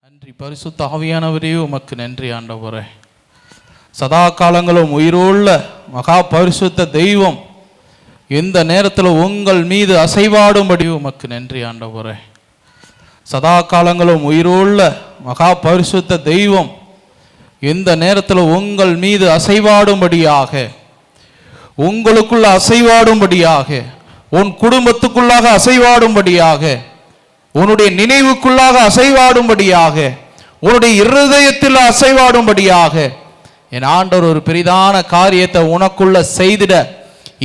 நன்றி பரிசுத்த ஆவியானவரே, உமக்கு நன்றி ஆண்டவரே. சதா காலங்களும் உயிரோள்ள மகா பரிசுத்த தெய்வம் எந்த நேரத்தில் உங்கள் மீது அசைவாடும்படி உமக்கு நன்றி ஆண்டவரே. சதா காலங்களும் உயிரோள்ள மகா பரிசுத்த தெய்வம் எந்த நேரத்தில் உங்கள் மீது அசைவாடும்படியாக, உங்களுக்குள்ள அசைவாடும்படியாக, உன் குடும்பத்துக்குள்ளாக அசைவாடும்படியாக, உன்னுடைய நினைவுக்குள்ளாக அசைவாடும்படியாக, உன்னுடைய இருதயத்தில் அசைவாடும்படியாக என் ஆண்டவர் ஒரு பெரிதான காரியத்தை உனக்குள்ள செய்திட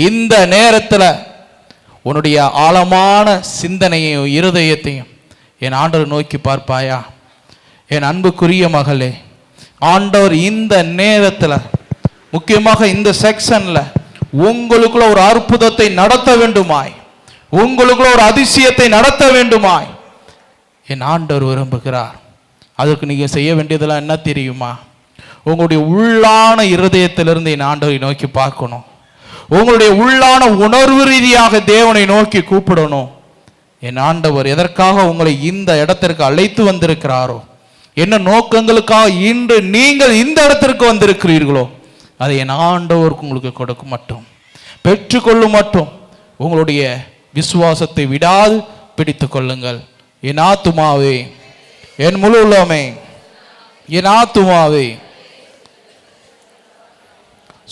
இந்த நேரத்தில் உன்னுடைய ஆழமான சிந்தனையையும் இருதயத்தையும் என் ஆண்டவர் நோக்கி பார்ப்பாயா? என் அன்புக்குரிய மகளே, ஆண்டவர் இந்த நேரத்தில் முக்கியமாக இந்த செக்ஷன்ல உங்களுக்குள்ள ஒரு அற்புதத்தை நடத்த வேண்டுமாய், உங்களுக்குள்ள ஒரு அதிசயத்தை நடத்த வேண்டுமாய் என் ஆண்டவர் விரும்புகிறார். அதற்கு நீங்க செய்ய வேண்டியதெல்லாம் என்ன தெரியுமா? உங்களுடைய உள்ளான இருதயத்திலிருந்து என் ஆண்டவரை நோக்கி பார்க்கணும். உங்களுடைய உள்ளான உணர்வு ரீதியாக தேவனை நோக்கி கூப்பிடணும். என் ஆண்டவர் எதற்காக உங்களை இந்த இடத்திற்கு அழைத்து வந்திருக்கிறாரோ, என்ன நோக்கங்களுக்காக இன்று நீங்கள் இந்த இடத்திற்கு வந்திருக்கிறீர்களோ, அதை என் ஆண்டவருக்கு உங்களுக்கு கொடுக்க மட்டும், பெற்றுக்கொள்ளும் மட்டும் உங்களுடைய விசுவாசத்தை விடாது பிடித்து கொள்ளுங்கள். என் ஆத்துமாவே, என் முழு உள்ளமே, என் ஆத்துமாவே,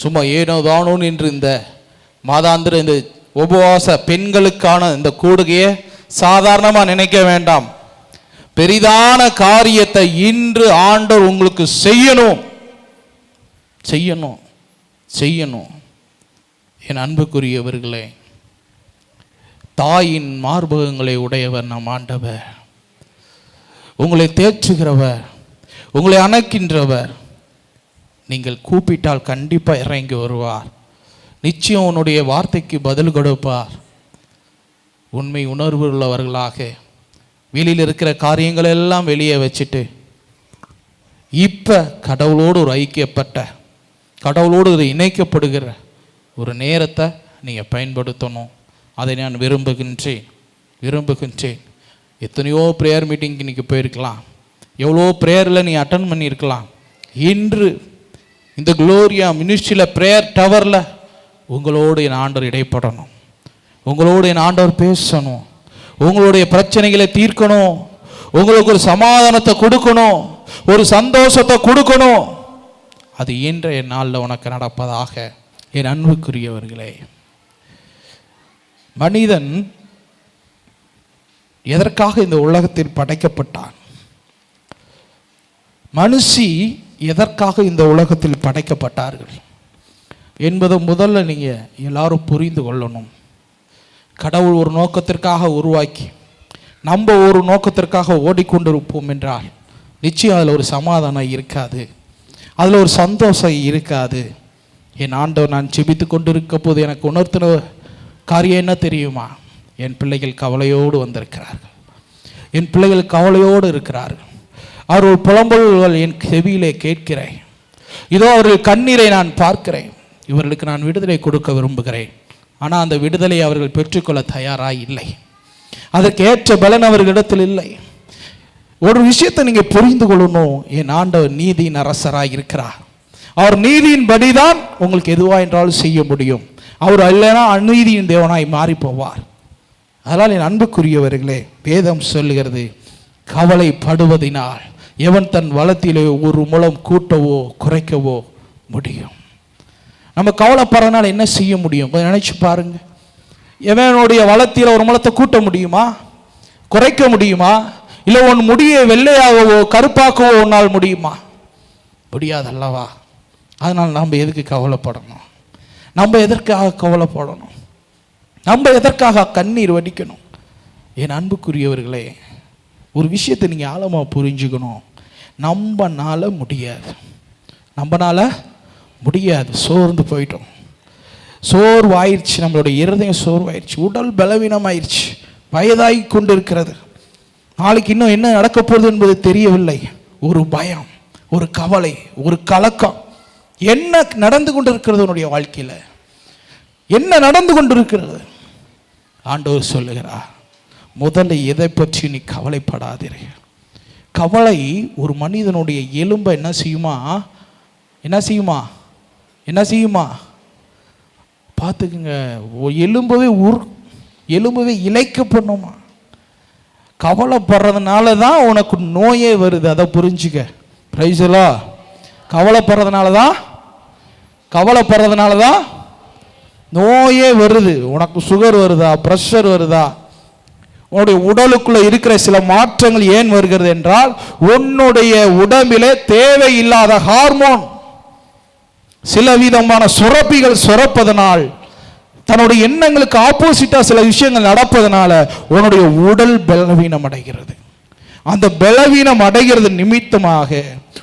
சும்மா ஏனோ தானோ என்று இந்த மாதாந்திர இந்த உபவாச பெண்களுக்கான இந்த கூடுகையை சாதாரணமாக நினைக்க வேண்டாம். பெரிதான காரியத்தை இன்று ஆண்டவர் உங்களுக்கு செய்யணும் செய்யணும் செய்யணும். என் அன்புக்குரியவர்களே, தாயின் மார்பகங்களை உடையவர் நம் ஆண்டவர். உங்களை தேற்றுகிறவர், உங்களை அணைக்கின்றவர். நீங்கள் கூப்பிட்டால் கண்டிப்பாக இறங்கி வருவார். நிச்சயம் உன்னுடைய வார்த்தைக்கு பதில் கொடுப்பார். உண்மை உணர்வு உள்ளவர்களாக வெளியில் இருக்கிற காரியங்கள் எல்லாம் வெளியே வச்சுட்டு இப்போ கடவுளோடு ஒரு ஐக்கியப்பட்ட, கடவுளோடு ஒரு இணைக்கப்படுகிற ஒரு நேரத்தை நீங்கள் பயன்படுத்தணும். அதை நான் விரும்புகின்றேன். எத்தனையோ ப்ரேயர் மீட்டிங்க்கு இன்றைக்கி போயிருக்கலாம், எவ்வளோ ப்ரேயரில் நீ அட்டன் பண்ணியிருக்கலாம். இன்று இந்த குளோரியா மினிஸ்ட்ரியில் ப்ரேயர் டவரில் உங்களோடு என் ஆண்டவர் இடைப்படணும், உங்களோடு என் ஆண்டவர் பேசணும், உங்களுடைய பிரச்சனைகளை தீர்க்கணும், உங்களுக்கு ஒரு சமாதானத்தை கொடுக்கணும், ஒரு சந்தோஷத்தை கொடுக்கணும். அது இன்றைய நாளில் உனக்கு நடப்பதாக. என் அன்புக்குரியவர்களே, மனிதன் எதற்காக இந்த உலகத்தில் படைக்கப்பட்டான்? மனுஷி எதற்காக இந்த உலகத்தில் படைக்கப்பட்டார்கள் என்பதை முதல்ல நீங்கள் எல்லாரும் புரிந்து கொள்ளணும். கடவுள் ஒரு நோக்கத்திற்காக உருவாக்கி நம்ம ஒரு நோக்கத்திற்காக ஓடிக்கொண்டிருப்போம் என்றால் நிச்சயம் அதில் ஒரு சமாதானம் இருக்காது, அதில் ஒரு சந்தோஷம் இருக்காது. என் ஆண்டவர் நான் ஜெபித்து கொண்டிருக்க போது எனக்கு உணர்த்தின காரியம் என்ன தெரியுமா? என் பிள்ளைகள் கவலையோடு வந்திருக்கிறார்கள், என் பிள்ளைகள் கவலையோடு இருக்கிறார்கள். அவர்கள் புலம்பல்கள் என் செவியிலே கேட்கிறேன். இதோ அவர்கள் கண்ணீரை நான் பார்க்கிறேன். இவர்களுக்கு நான் விடுதலை கொடுக்க விரும்புகிறேன். ஆனால் அந்த விடுதலை அவர்கள் பெற்றுக்கொள்ள தயாராக இல்லை. அதற்கு ஏற்ற பலன் அவர்களிடத்தில் இல்லை. ஒரு விஷயத்தை நீங்கள் புரிந்து கொள்ளணும். என் ஆண்டவர் நீதியின் அரசராக இருக்கிறார். அவர் நீதியின் படிதான் உங்களுக்கு எதுவாக என்றாலும் செய்ய முடியும். அவர் இல்லைனா அநீதியின் தேவனாய் மாறி போவார். அதனால் என் அன்புக்குரியவர்களே, வேதம் சொல்லுகிறது, கவலைப்படுவதினால் எவன் தன் வளத்திலே ஒரு முழம் கூட்டவோ குறைக்கவோ முடியும். நம்ம கவலைப்படுறதுனால என்ன செய்ய முடியும்? கொஞ்சம் நினைச்சு பாருங்க. எவனுடைய வளத்தில ஒரு முழத்தை கூட்ட முடியுமா? குறைக்க முடியுமா? இல்லை உன் முடியை வெள்ளையாகவோ கருப்பாக்கவோ உன்னால் முடியுமா? முடியாது அல்லவா? அதனால் நம்ம எதுக்கு கவலைப்படணும்? நம்ம எதற்காக கவலைப்படணும்? நம்ம எதற்காக கண்ணீர் வடிக்கணும்? என் அன்புக்குரியவர்களே, ஒரு விஷயத்தை நீங்கள் ஆழமாக புரிஞ்சுக்கணும். நம்மனால முடியாது. சோர்ந்து போயிட்டோம், சோர்வாயிடுச்சு, நம்மளுடைய இருதயம் சோர்வாயிடுச்சு, உடல் பலவீனமாயிடுச்சு, வயதாகி கொண்டு இருக்கிறது. நாளைக்கு இன்னும் என்ன நடக்க போகுது என்பது தெரியவில்லை. ஒரு பயம், ஒரு கவலை, ஒரு கலக்கம். என்ன நடந்து கொண்டு இருக்கிறது உன்னுடைய வாழ்க்கையில்? என்ன நடந்து கொண்டிருக்கிறது? ஆண்டவர் சொல்லுகிறார், முதல்ல எதை பற்றி நீ கவலைப்படாதீர்கள். கவலை ஒரு மனிதனுடைய எலும்பை என்ன செய்யுமா பார்த்துக்குங்க. எலும்பவே இழைக்க பண்ணுமா. கவலைப்படுறதுனால தான் உனக்கு நோயே வருது. அதை புரிஞ்சுக்க. Price the Lord. கவலைப்படுறதுனால தான் நோயே வருது. உனக்கு சுகர் வருதா, பிரஷர் வருதா, உன்னுடைய உடலுக்குள்ள இருக்கிற சில மாற்றங்கள் ஏன் வருகிறது என்றால், உன்னுடைய உடம்பிலே தேவையில்லாத ஹார்மோன் சில விதமான சுரப்பிகள் சுரப்பதனால், தன்னுடைய எண்ணங்களுக்கு ஆப்போசிட்டா சில விஷயங்கள் நடப்பதனால உன்னுடைய உடல் பலவீனம் அடைகிறது. அந்த பலவீனம் அடைகிறது நிமித்தமாக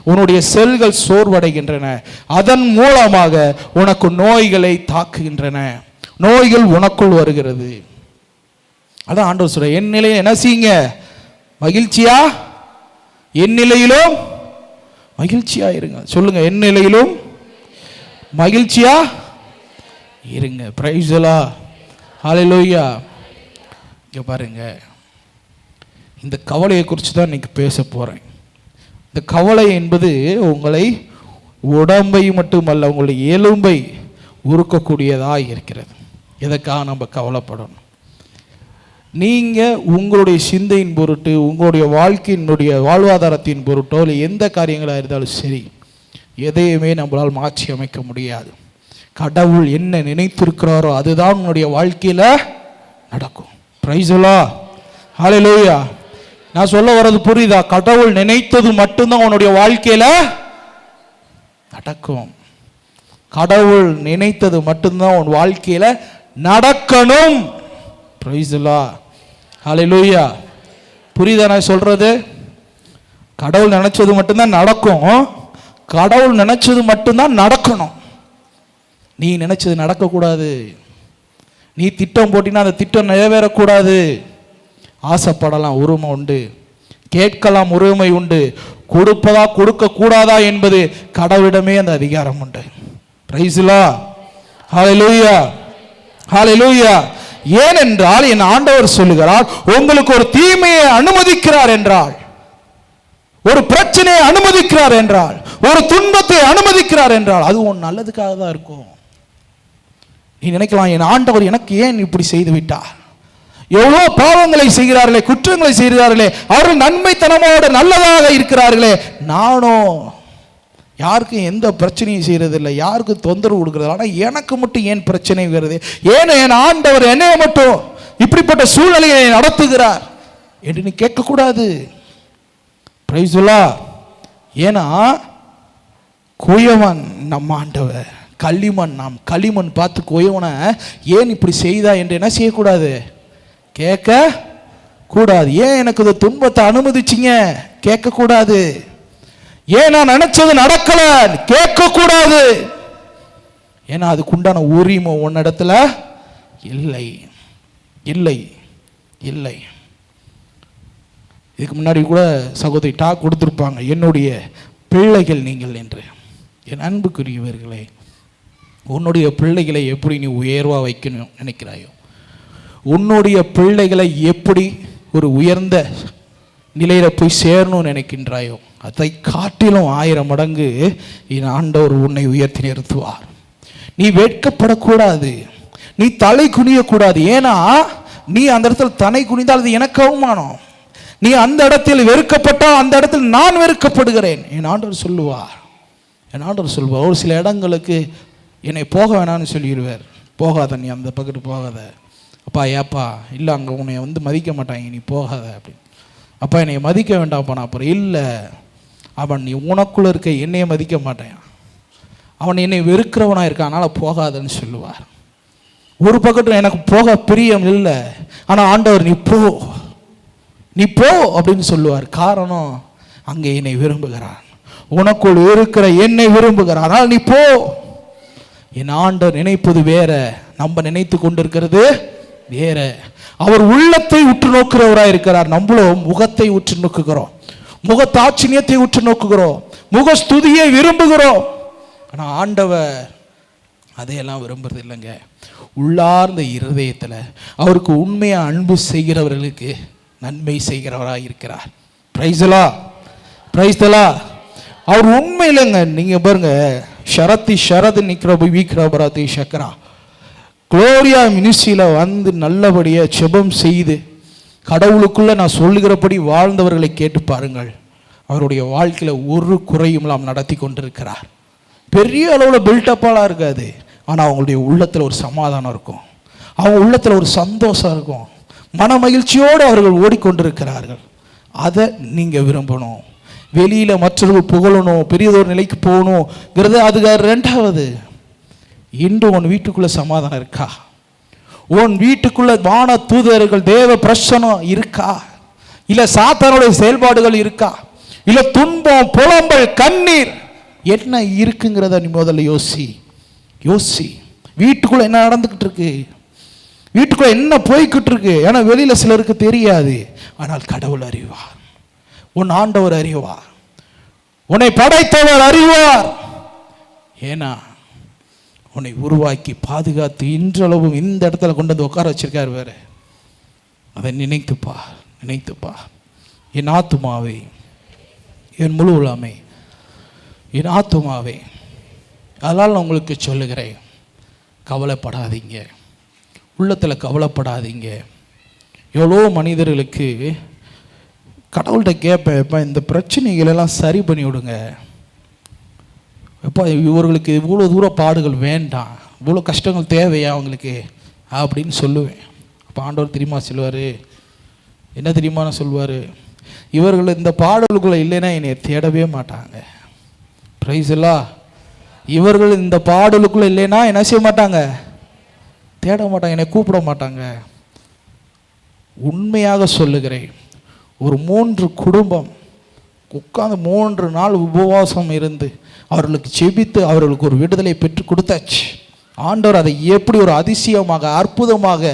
உன்னுடைய செல்கள் சோர்வடைகின்றன. அதன் மூலமாக உனக்கு நோய்களை தாக்குகின்றன. நோய்கள் உனக்குள் வருகிறது. அதான் ஆண்டவர் சொல்ற, என் நிலையில என்ன செய்யுங்க, மகிழ்ச்சியா, என் நிலையிலும் மகிழ்ச்சியா இருங்க. சொல்லுங்க, என் நிலையிலும் மகிழ்ச்சியா இருங்க. Praise the lord. ஹல்லேலூயா. இங்க பாருங்க, இந்த கவலையை குறித்து தான் இன்னைக்கு பேச போறேன். இந்த கவலை என்பது உங்களை உடம்பை மட்டுமல்ல, உங்களுடைய எலும்பை உருக்கக்கூடியதாக இருக்கிறது. எதற்காக நம்ம கவலைப்படணும்? நீங்கள் உங்களுடைய சிந்தையின் பொருட்டு, உங்களுடைய வாழ்க்கையினுடைய வாழ்வாதாரத்தின் பொருட்டோ இல்லை எந்த காரியங்களாக இருந்தாலும் சரி, எதையுமே நம்மளால் மாற்றி அமைக்க முடியாது. கடவுள் என்ன நினைத்திருக்கிறாரோ அதுதான் உன்னுடைய வாழ்க்கையில் நடக்கும். Praise the lord. ஹல்லேலூயா. நான் சொல்ல வர்றது புரியுதா? கடவுள் நினைத்தது மட்டும்தான் உன்னுடைய வாழ்க்கையில் நடக்கும். கடவுள் நினைத்தது மட்டும்தான் உன் வாழ்க்கையில் நடக்கணும். Praise the lord. ஹல்லேலூயா. புரியுதா நான் சொல்றது? கடவுள் நினைச்சது மட்டும்தான் நடக்கும். கடவுள் நினைச்சது மட்டும்தான் நடக்கணும். நீ நினைச்சது நடக்கக்கூடாது. நீ திட்டம் போட்டினா அந்த திட்டம் நிறைவேறக்கூடாது. ஆசைப்படலாம், உரிமை உண்டு. கேட்கலாம், உரிமை உண்டு. கொடுப்பதா கொடுக்க கூடாதா என்பது கடவுளிடமே அந்த அதிகாரம் உண்டு. Praise the lord. Hallelujah. Hallelujah. ஏனென்றால் என் ஆண்டவர் சொல்லுகிறார், உங்களுக்கு ஒரு தீமையை அனுமதிக்கிறார் என்றால், ஒரு பிரச்சனையை அனுமதிக்கிறார் என்றால், ஒரு துன்பத்தை அனுமதிக்கிறார் என்றால் அது உன் நல்லதுக்காக தான் இருக்கும். நீ நினைக்கலாம், என் ஆண்டவர் எனக்கு ஏன் இப்படி செய்து விட்டார்? எவ்வளோ பாவங்களை செய்கிறார்களே, குற்றங்களை செய்கிறார்களே, அவர்கள் நன்மைத்தனமோடு நல்லதாக இருக்கிறார்களே, நானும் யாருக்கும் எந்த பிரச்சனையும் செய்யறதில்லை, யாருக்கும் தொந்தரவு கொடுக்கறது, ஆனால் எனக்கு மட்டும் ஏன் பிரச்சனை வருது? ஏன் என் ஆண்டவர் என்னைய மட்டும் இப்படிப்பட்ட சூழ்நிலையை நடத்துகிறார் என்று நீ கேட்கக்கூடாது. Price the Lord. ஏன்னா குயவன் நம் ஆண்டவர், களிமண் நாம். களிமண் பார்த்து குயவனை ஏன் இப்படி செய்தா என்று என்ன செய்யக்கூடாது? கேட்க கூடாது. ஏன் எனக்கு இந்த துன்பத்தை அனுமதிச்சிங்க? கேட்க கூடாது. ஏன் நான் நினைச்சது நடக்கல? கேட்க கூடாது. ஏன்னா அதுக்குண்டான உரிமை உன்னிடத்துல இல்லை இல்லை இல்லை. இதுக்கு முன்னாடி கூட சகோதரி டாக் கொடுத்துருப்பாங்க, என்னுடைய பிள்ளைகள் நீங்கள் என்று. என் அன்புக்குரியவர்களே, உன்னுடைய பிள்ளைகளை எப்படி நீ உயர்வா வைக்கணும் நினைக்கிறாயோ, உன்னுடைய பிள்ளைகளை எப்படி ஒரு உயர்ந்த நிலையில போய் சேரணும்னு நினைக்கின்றாயோ, அதை காட்டிலும் 1000 மடங்கு என் ஆண்டவர் உன்னை உயர்த்தி நிறுத்துவார். நீ வெட்கப்படக்கூடாது, நீ தலை குனியக்கூடாது. ஏன்னா நீ அந்த இடத்துல தலை குனிந்தால் அது எனக்கு அவமானம். நீ அந்த இடத்தில் வெறுக்கப்பட்டால் அந்த இடத்தில் நான் வெறுக்கப்படுகிறேன். என் ஆண்டவர் சொல்லுவார், என் ஆண்டவர் சொல்லுவார். ஒரு சில இடங்களுக்கு என்னை போக வேணான்னு சொல்லிடுவார். போகாத, நீ அந்த பக்கத்து போகாத. அப்பா ஏப்பா இல்லை, அங்கே உன்னை மதிக்க மாட்டாங்க, நீ போகாத அப்படின்னு. அப்பா என்னை மதிக்க வேண்டாம்ப்பா. நான் அப்புறம் இல்லை, அவன் நீ உனக்குள்ள இருக்க என்னையை மதிக்க மாட்டேன், அவன் என்னை வெறுக்கிறவனாக இருக்கான், அதனால் போகாதன்னு சொல்லுவார். ஒரு பக்கத்தில் எனக்கு போக பிரியம் இல்லை, ஆனால் ஆண்டவர் நீ போ நீ போ அப்படின்னு சொல்லுவார். காரணம், அங்கே என்னை விரும்புகிறான், உனக்குள் இருக்கிற என்னை விரும்புகிறான், அதனால் நீ போ. என் ஆண்டவர் நினைப்பது வேற, நம்ம நினைத்து கொண்டிருக்கிறது வேற. அவர் உள்ளத்தை உற்று நோக்கிறவராக இருக்கிறார். நம்மளும் முகத்தை உற்று நோக்குகிறோம், முகத்தாட்சியத்தை உற்று நோக்குகிறோம், முகஸ்துதியை விரும்புகிறோம். ஆனால் ஆண்டவர் அதையெல்லாம் விரும்புறது இல்லைங்க. உள்ளார்ந்த இருதயத்தில் அவருக்கு உண்மையாக அன்பு செய்கிறவர்களுக்கு நன்மை செய்கிறவராக இருக்கிறார். Praise the lord. Praise the lord. அவர் உண்மையிலங்க நீங்க பாருங்க, ஷரத்தி ஷரது நிக்கிறபு வீக்ரபராதி சக்கரா குளோரியா மினிஸ்ட்ரியில வந்து நல்லபடியா ஜெபம் செய்து கடவுளுக்குள்ள நான் சொல்லுகிறபடி வாழ்ந்தவர்களை கேட்டு பாருங்கள். அவருடைய வாழ்க்கையில ஒரு குறையும் நாம் நடத்தி கொண்டிருக்கிறார். பெரிய அளவில் பில்டப்பாலாம் இருக்காது, ஆனால் அவங்களுடைய உள்ளத்தில் ஒரு சமாதானம் இருக்கும், அவங்க உள்ளத்தில் ஒரு சந்தோஷம் இருக்கும், மன மகிழ்ச்சியோடு அவர்கள் ஓடிக்கொண்டிருக்கிறார்கள். அதை நீங்கள் விரும்பணும். வெளியில் மற்றவர்கள் புகழணும், பெரியதொரு நிலைக்கு போகணுங்கிறது அதுக்கு ரெண்டாவது. இன்று உன் வீட்டுக்குள்ளே சமாதானம் இருக்கா? உன் வீட்டுக்குள்ள வான தூதர்கள் தேவ பிரசனம் இருக்கா? இல்லை சாத்தானுடைய செயல்பாடுகள் இருக்கா? இல்லை துன்பம் புலம்பல் கண்ணீர் என்ன இருக்குங்கிறத நீ முதல்ல யோசி. வீட்டுக்குள்ள என்ன நடந்துக்கிட்டு இருக்கு, வீட்டுக்குள்ள என்ன போய்கிட்டு இருக்கு? ஏன்னா வெளியில சிலருக்கு தெரியாது, ஆனால் கடவுள் அறிவார், உன் ஆண்டவர் அறிவார், உன்னை படைத்தவர் அறிவார். ஏன்னா உன்னை உருவாக்கி பாதுகாத்து இன்றளவும் இந்த இடத்துல கொண்டு வந்து உட்கார வச்சிருக்காரு. வேற அதை நினைத்துப்பா. என் ஆத்துமாவே, என் முழு உலகமே, என் ஆத்துமாவே, அதனால் நான் உங்களுக்கு சொல்லுகிறேன், கவலைப்படாதீங்க, உள்ளத்தில் கவலைப்படாதீங்க. எவ்வளோ மனிதர்களுக்கு கடவுள்கிட்ட கேட்பேன், எப்போ இந்த பிரச்சனைகளெல்லாம் சரி பண்ணி விடுங்க, எப்போ இவர்களுக்கு இவ்வளோ தூரம் பாடுகள் வேண்டாம், இவ்வளோ கஷ்டங்கள் தேவையா அவங்களுக்கு அப்படின்னு சொல்லுவேன். அப்போ ஆண்டவர் தெரியுமா சொல்லுவார், என்ன தெரியுமா சொல்லுவார், இவர்கள் இந்த பாடல்குள்ளே இல்லைன்னா என்னை தேடவே மாட்டாங்க. பிரைஸ் எல்லாம், இவர்கள் இந்த பாடலுக்குள்ளே இல்லைன்னா என்ன செய்ய மாட்டாங்க, தேட மாட்டாங்க, என்னை கூப்பிட மாட்டாங்க. உண்மையாக சொல்லுகிறேன், ஒரு 3 குடும்பம் உட்கார்ந்து 3 நாள் உபவாசம் இருந்து அவர்களுக்கு செபித்து அவர்களுக்கு ஒரு விடுதலை பெற்று கொடுத்தாச்சு. ஆண்டவர் அதை எப்படி ஒரு அதிசயமாக அற்புதமாக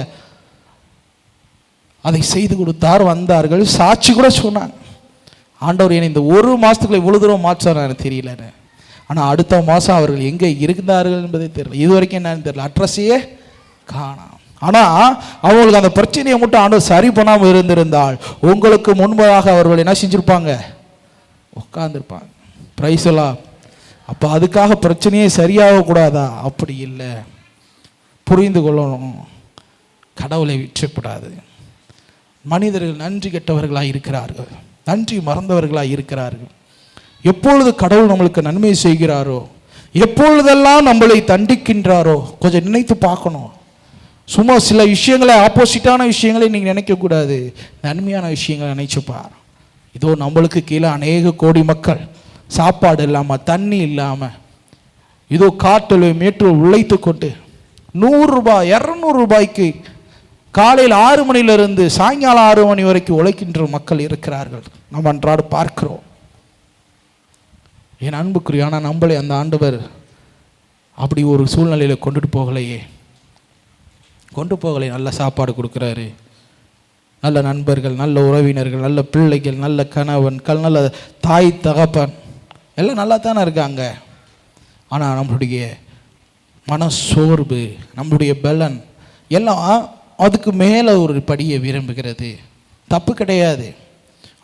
அதை செய்து கொடுத்தார். வந்தார்கள், சாட்சி கூட சொன்னாங்க, ஆண்டவர் என்னை இந்த 1 மாதத்துக்குள்ள இவ்வளோ தூரம் மாற்றார் எனக்கு தெரியலன்னு. ஆனால் அடுத்த மாதம் அவர்கள் எங்கே இருந்தார்கள் என்பதே தெரியல, இது வரைக்கும் என்னன்னு தெரியல, அட்ரஸையே காணாம். ஆனால் அவங்களுக்கு அந்த பிரச்சனையை மட்டும் ஆண்டவர் சரி பண்ணாமல் இருந்திருந்தால் உங்களுக்கு முன்பதாக அவர்கள் என்ன செஞ்சுருப்பாங்க, உட்கார்ந்துருப்பாங்க. பிரைஸ் எல்லாம். அப்போ அதுக்காக பிரச்சனையே சரியாக கூடாதா? அப்படி இல்லை, புரிந்து கொள்ளணும், கடவுளை விற்றப்படாது. மனிதர்கள் நன்றி கெட்டவர்களாக இருக்கிறார்கள், நன்றி மறந்தவர்களாக இருக்கிறார்கள். எப்பொழுது கடவுள் நம்மளுக்கு நன்மை செய்கிறாரோ, எப்பொழுதெல்லாம் நம்மளை தண்டிக்கின்றாரோ கொஞ்சம் நினைத்து பார்க்கணும். சும்மா சில விஷயங்களை, ஆப்போசிட்டான விஷயங்களை நீங்கள் நினைக்கக்கூடாது, நன்மையான விஷயங்களை நினைச்சுப்பார். இதோ நம்மளுக்கு கீழே அநேக கோடி மக்கள் சாப்பாடு இல்லாமல், தண்ணி இல்லாமல், இதோ காட்டில் மேற்று உழைத்து கொண்டு 100 ரூபாய் 200 ரூபாய்க்கு காலையில் 6 மணியிலிருந்து சாயங்காலம் 6 மணி வரைக்கும் உழைக்கின்ற மக்கள் இருக்கிறார்கள், நம்ம அன்றாடு பார்க்கிறோம். என் அன்புக்குரிய, ஆனால் நம்மளே அந்த ஆண்டவர் அப்படி ஒரு சூழ்நிலையில் கொண்டு போகலையே. நல்ல சாப்பாடு கொடுக்குறாரு, நல்ல நண்பர்கள், நல்ல உறவினர்கள், நல்ல பிள்ளைகள், நல்ல கணவன், நல்ல தாய் தகப்பன் எல்லாம் நல்லா தானே இருக்காங்க. ஆனால் நம்மளுடைய மனசோர்வு, நம்மளுடைய பலன் எல்லாம் அதுக்கு மேலே ஒரு படியை விரும்புகிறது. தப்பு கிடையாது.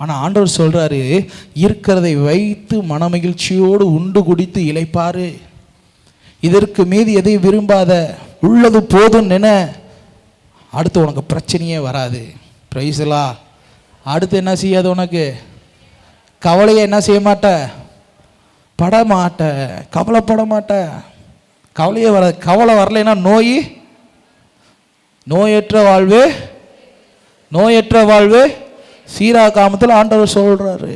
ஆனால் ஆண்டவர் சொல்கிறாரு, இருக்கிறதை வைத்து மனமகிழ்ச்சியோடு உண்டு குடித்து இளைப்பாரு, இதற்கு மீது எதையும் விரும்பாத, உள்ளது போதும் நினை, அடுத்து உனக்கு பிரச்சனையே வராது. பிரைஸ்லா. அடுத்து என்ன செய்யாது, உனக்கு கவலையை என்ன செய்ய மாட்ட, படமாட்ட, கவலைப்பட மாட்ட, கவலையே வர. கவலை வரலைன்னா நோயற்ற வாழ்வு சீரா காமத்தில் ஆண்டவர் சொல்கிறாரு.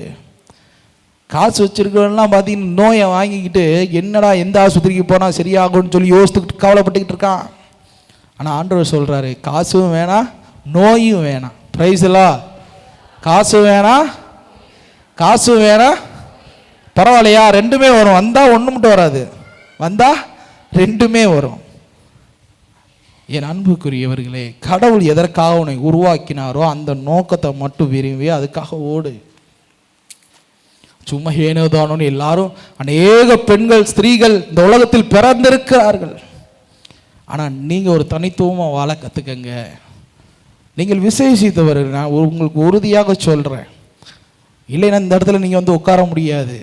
காசு வச்சிருக்கிறவெல்லாம் பார்த்தீங்கன்னா நோயை வாங்கிக்கிட்டு என்னடா எந்த ஆஸ்பத்திரிக்கு போனால் சரியாகும்னு சொல்லி யோசித்துக்கிட்டு கவலைப்பட்டுக்கிட்டு இருக்கான். ஆனால் ஆண்டவர் சொல்கிறாரு, காசும் வேணாம் நோயும் வேணாம். பிரைஸ்லா. காசு வேணாம் பரவாயில்லையா, 2மே வரும். வந்தால் ஒன்று மட்டும் வராது, வந்தால் 2மே வரும். என் அன்புக்குரியவர்களே, கடவுள் எதற்காக உன்னை உருவாக்கினாரோ அந்த நோக்கத்தை மட்டும் விரும்பி அதுக்காக ஓடு. சும்மா ஏனோதானோன்னு எல்லாரும், அநேக பெண்கள் ஸ்திரீகள் இந்த உலகத்தில் பிறந்திருக்கிறார்கள். ஆனால் நீங்கள் ஒரு தனித்துவமாக வாழ கற்றுக்கங்க. நீங்கள் விசேஷித்தவர்கள். நான் உங்களுக்கு உறுதியாக சொல்கிறேன், இல்லைன்னா இந்த இடத்துல நீங்கள் வந்து உட்கார முடியாது.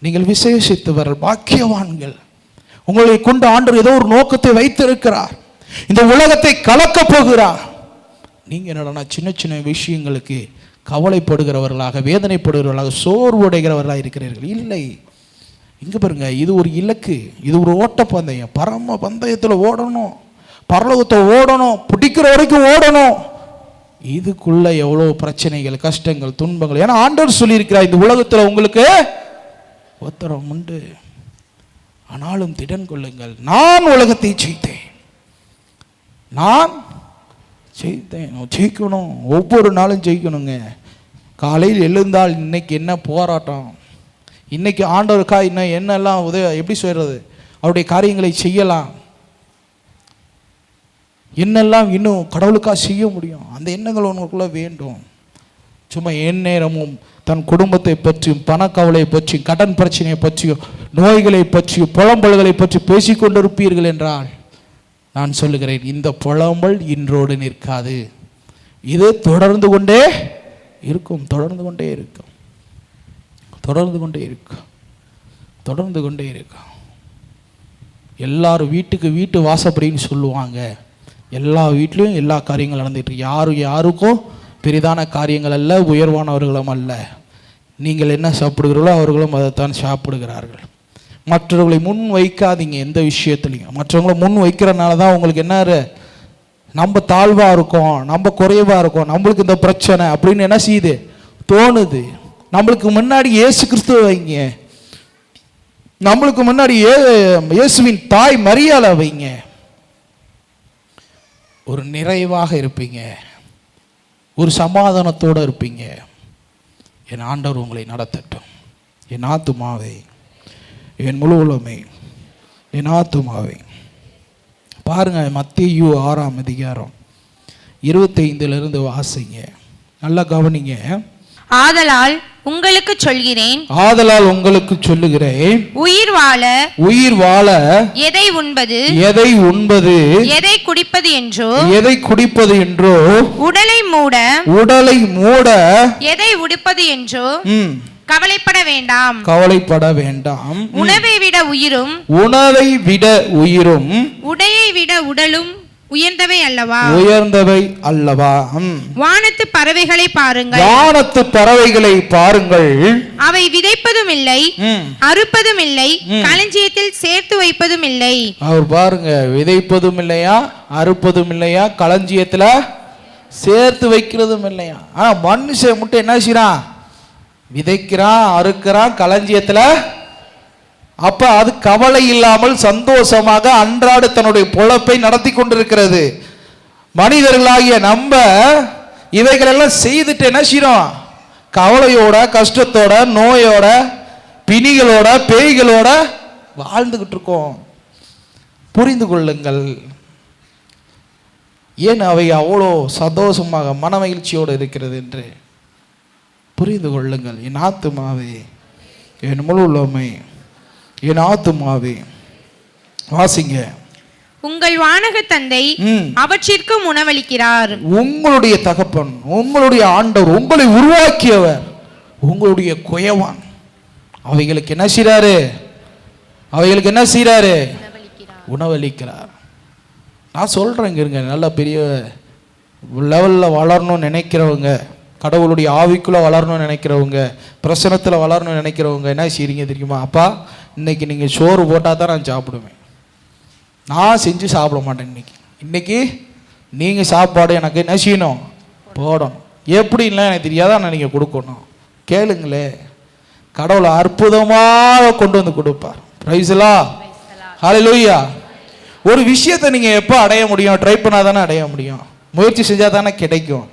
நீங்கள் விசேஷித்தவர்கள், பாக்கியவான்கள். உங்களை கொண்டு ஆண்டவர் ஏதோ ஒரு நோக்கத்தை வைத்திருக்கிறார். இந்த உலகத்தை கலக்கப் போகிறார். நீங்கள் என்னடா சின்ன சின்ன விஷயங்களுக்கு கவலைப்படுகிறவர்களாக, வேதனைப்படுகிறவர்களாக, சோர்வுடைகிறவர்களாக இருக்கிறீர்கள். இல்லை, இங்கே பாருங்க, இது ஒரு இலக்கு, இது ஒரு ஓட்டப்பந்தயம். பரம பந்தயத்தில் ஓடணும், பரலோகத்தை ஓடணும், பிடிக்கிற வரைக்கும் ஓடணும். இதுக்குள்ள எவ்வளோ பிரச்சனைகள், கஷ்டங்கள், துன்பங்கள். ஏன்னா ஆண்டவர் சொல்லியிருக்கிறார், இந்த உலகத்தில் உங்களுக்கு உத்தரம் உண்டு, ஆனாலும் திடன் கொள்ளுங்கள், நான் உலகத்தை ஜெயித்தேன். நான் ஜெயித்தேன். ஜெயிக்கணும், ஒவ்வொரு நாளும் ஜெயிக்கணுங்க. காலையில் எழுந்தால் இன்னைக்கு என்ன போராட்டம், இன்னைக்கு ஆண்டவருக்கா இன்னும் என்னெல்லாம் எப்படி சொல்றது, அவருடைய காரியங்களை செய்யலாம், என்னெல்லாம் இன்னும் கடவுளுக்காக செய்ய முடியும், அந்த எண்ணங்கள் உங்களுக்குள்ள வேண்டும். சும்மா என் நேரமும் தன் குடும்பத்தை பற்றியும், பணக்கவலை பற்றியும், கடன் பிரச்சனையை பற்றியும், நோய்களை பற்றியும், புலம்பல்களை பற்றி பேசிக்கொண்டிருப்பீர்கள் என்றால் நான் சொல்லுகிறேன், இந்த புலம்பல் இன்றோடு நிற்காது. இது தொடர்ந்து கொண்டே இருக்கும், தொடர்ந்து கொண்டே இருக்கும், தொடர்ந்து கொண்டே இருக்கும், தொடர்ந்து கொண்டே இருக்கும். எல்லாரும் வீட்டுக்கு வீட்டு வாசப்படின்னு சொல்லுவாங்க. எல்லா வீட்லேயும் எல்லா காரியங்களும் நடந்துட்டு இருக்கு. யாருக்கும் பெரிதான காரியங்கள் அல்ல, உயர்வானவர்களும் அல்ல. நீங்கள் என்ன சாப்பிடுகிறீர்களோ அவர்களும் அதைத்தான் சாப்பிடுகிறார்கள். மற்றவர்களை முன் வைக்காதீங்க எந்த விஷயத்துலையும். மற்றவங்களை முன் வைக்கிறனால தான் உங்களுக்கு என்ன, நம்ம தாழ்வாக இருக்கோம், நம்ம குறைவாக இருக்கோம், நம்மளுக்கு இந்த பிரச்சனை அப்படின்னு என்ன செய்யுது, தோணுது. நம்மளுக்கு முன்னாடி இயேசு கிறிஸ்துவை வைங்க, நம்மளுக்கு முன்னாடி இயேசுவின் தாய் மரியாதை வைங்க. ஒரு நிறைவாக இருப்பீங்க, ஒரு சமாதானத்தோடு இருப்பீங்க. என் ஆண்டவர் உங்களை நடத்தட்டும். என் ஆத்துமாவே, என் முழு உலகமே, என் ஆத்துமாவே. பாருங்க, மத்தேயு 6ஆம் அதிகாரம் 25 வாசிங்க, நல்லா கவனிங்க. ஆதலால் உங்களுக்கு சொல்கிறேன், ஆதலால் உங்களுக்கு சொல்லுகிறேன், உயிர் வாழ, உயிர் வாழ எதை உண்பது, எதை உண்பது, எதை குடிப்பது என்றோ, எதை குடிப்பது என்றோ, உடலை மூட, உடலை மூட எதை உடுப்பது என்றோ கவலைப்பட வேண்டாம், கவலைப்பட வேண்டாம். உணவை விட உயிரும், உணவை விட உயிரும், உடையை விட உடலும் உயர்ந்தவை அல்லவா, உயர்ந்தவை அல்லவா. வானத்து பறவைகளை பாருங்கள், வானத்து பறவைகளை பாருங்கள், அவை விதைப்பதும் இல்லை, அறுப்பதும் இல்லை, களஞ்சியத்தில் சேர்த்து வைப்பதும் இல்லை. அவர் பாருங்க, விதைப்பதும் இல்லையா, அறுப்பதும் இல்லையா, களஞ்சியத்துல சேர்த்து வைக்கிறதும் இல்லையா. ஆனா மனுஷன் மட்டும் என்ன செய்யறான், விதைக்கிறான், அறுக்கிறான், களஞ்சியத்துல. அப்ப அது கவலை இல்லாமல் சந்தோஷமாக அன்றாட தன்னுடைய பொழப்பை நடத்தி கொண்டிருக்கிறது. மனிதர்களாகிய நம்ம இவைகளெல்லாம் செய்துட்டு என்ன செய்யறோம், கவலையோட, கஷ்டத்தோட, நோயோட, பிணிகளோட, பேய்களோட வாழ்ந்துகிட்டு இருக்கோம். புரிந்து கொள்ளுங்கள், ஏன் அவை அவ்வளோ சந்தோஷமாக மன மகிழ்ச்சியோடு இருக்கிறது என்று புரிந்து கொள்ளுங்கள். என் ஆத்துமாவே, என் முழு உள்ளமே, என் ஆத்துமாவே. வாசிங்க. உங்கள் வானக தந்தை அவற்றிற்கும் உணவளிக்கிறார். உங்களுடைய தகப்பன், உங்களுடைய ஆண்டவர், உங்களை உருவாக்கியவர், உங்களுடைய குயவான் அவைகளுக்கு என்ன செய்றாரு, அவைகளுக்கு என்ன செய்றாரு, உணவளிக்கிறார். நான் சொல்றேங்க, இருங்க, நல்ல பெரிய லெவலில் வளரணும்னு நினைக்கிறவங்க, கடவுளுடைய ஆவிக்குள்ளே வளரணும்னு நினைக்கிறவங்க, பிரசனத்தில் வளரணும்னு நினைக்கிறவங்க என்ன செய்றீங்க தெரியுமா, அப்பா இன்னைக்கு நீங்கள் சோறு போட்டால் தான் நான் சாப்பிடுவேன், நான் செஞ்சு சாப்பிட மாட்டேன். இன்னைக்கு நீங்கள் சாப்பாடு எனக்கு என்ன செய்யணும், போடணும். எப்படின்லாம் எனக்கு தெரியாதான், நான் நீங்கள் கொடுக்கணும். கேளுங்களே, கடவுளை அற்புதமாக கொண்டு வந்து கொடுப்பார். பிரைஸ்லா, ஹல்லேலூயா. ஒரு விஷயத்தை நீங்கள் எப்போ அடைய முடியும், ட்ரை பண்ணால் தானே அடைய முடியும், முயற்சி செஞ்சால் தானே கிடைக்கும்.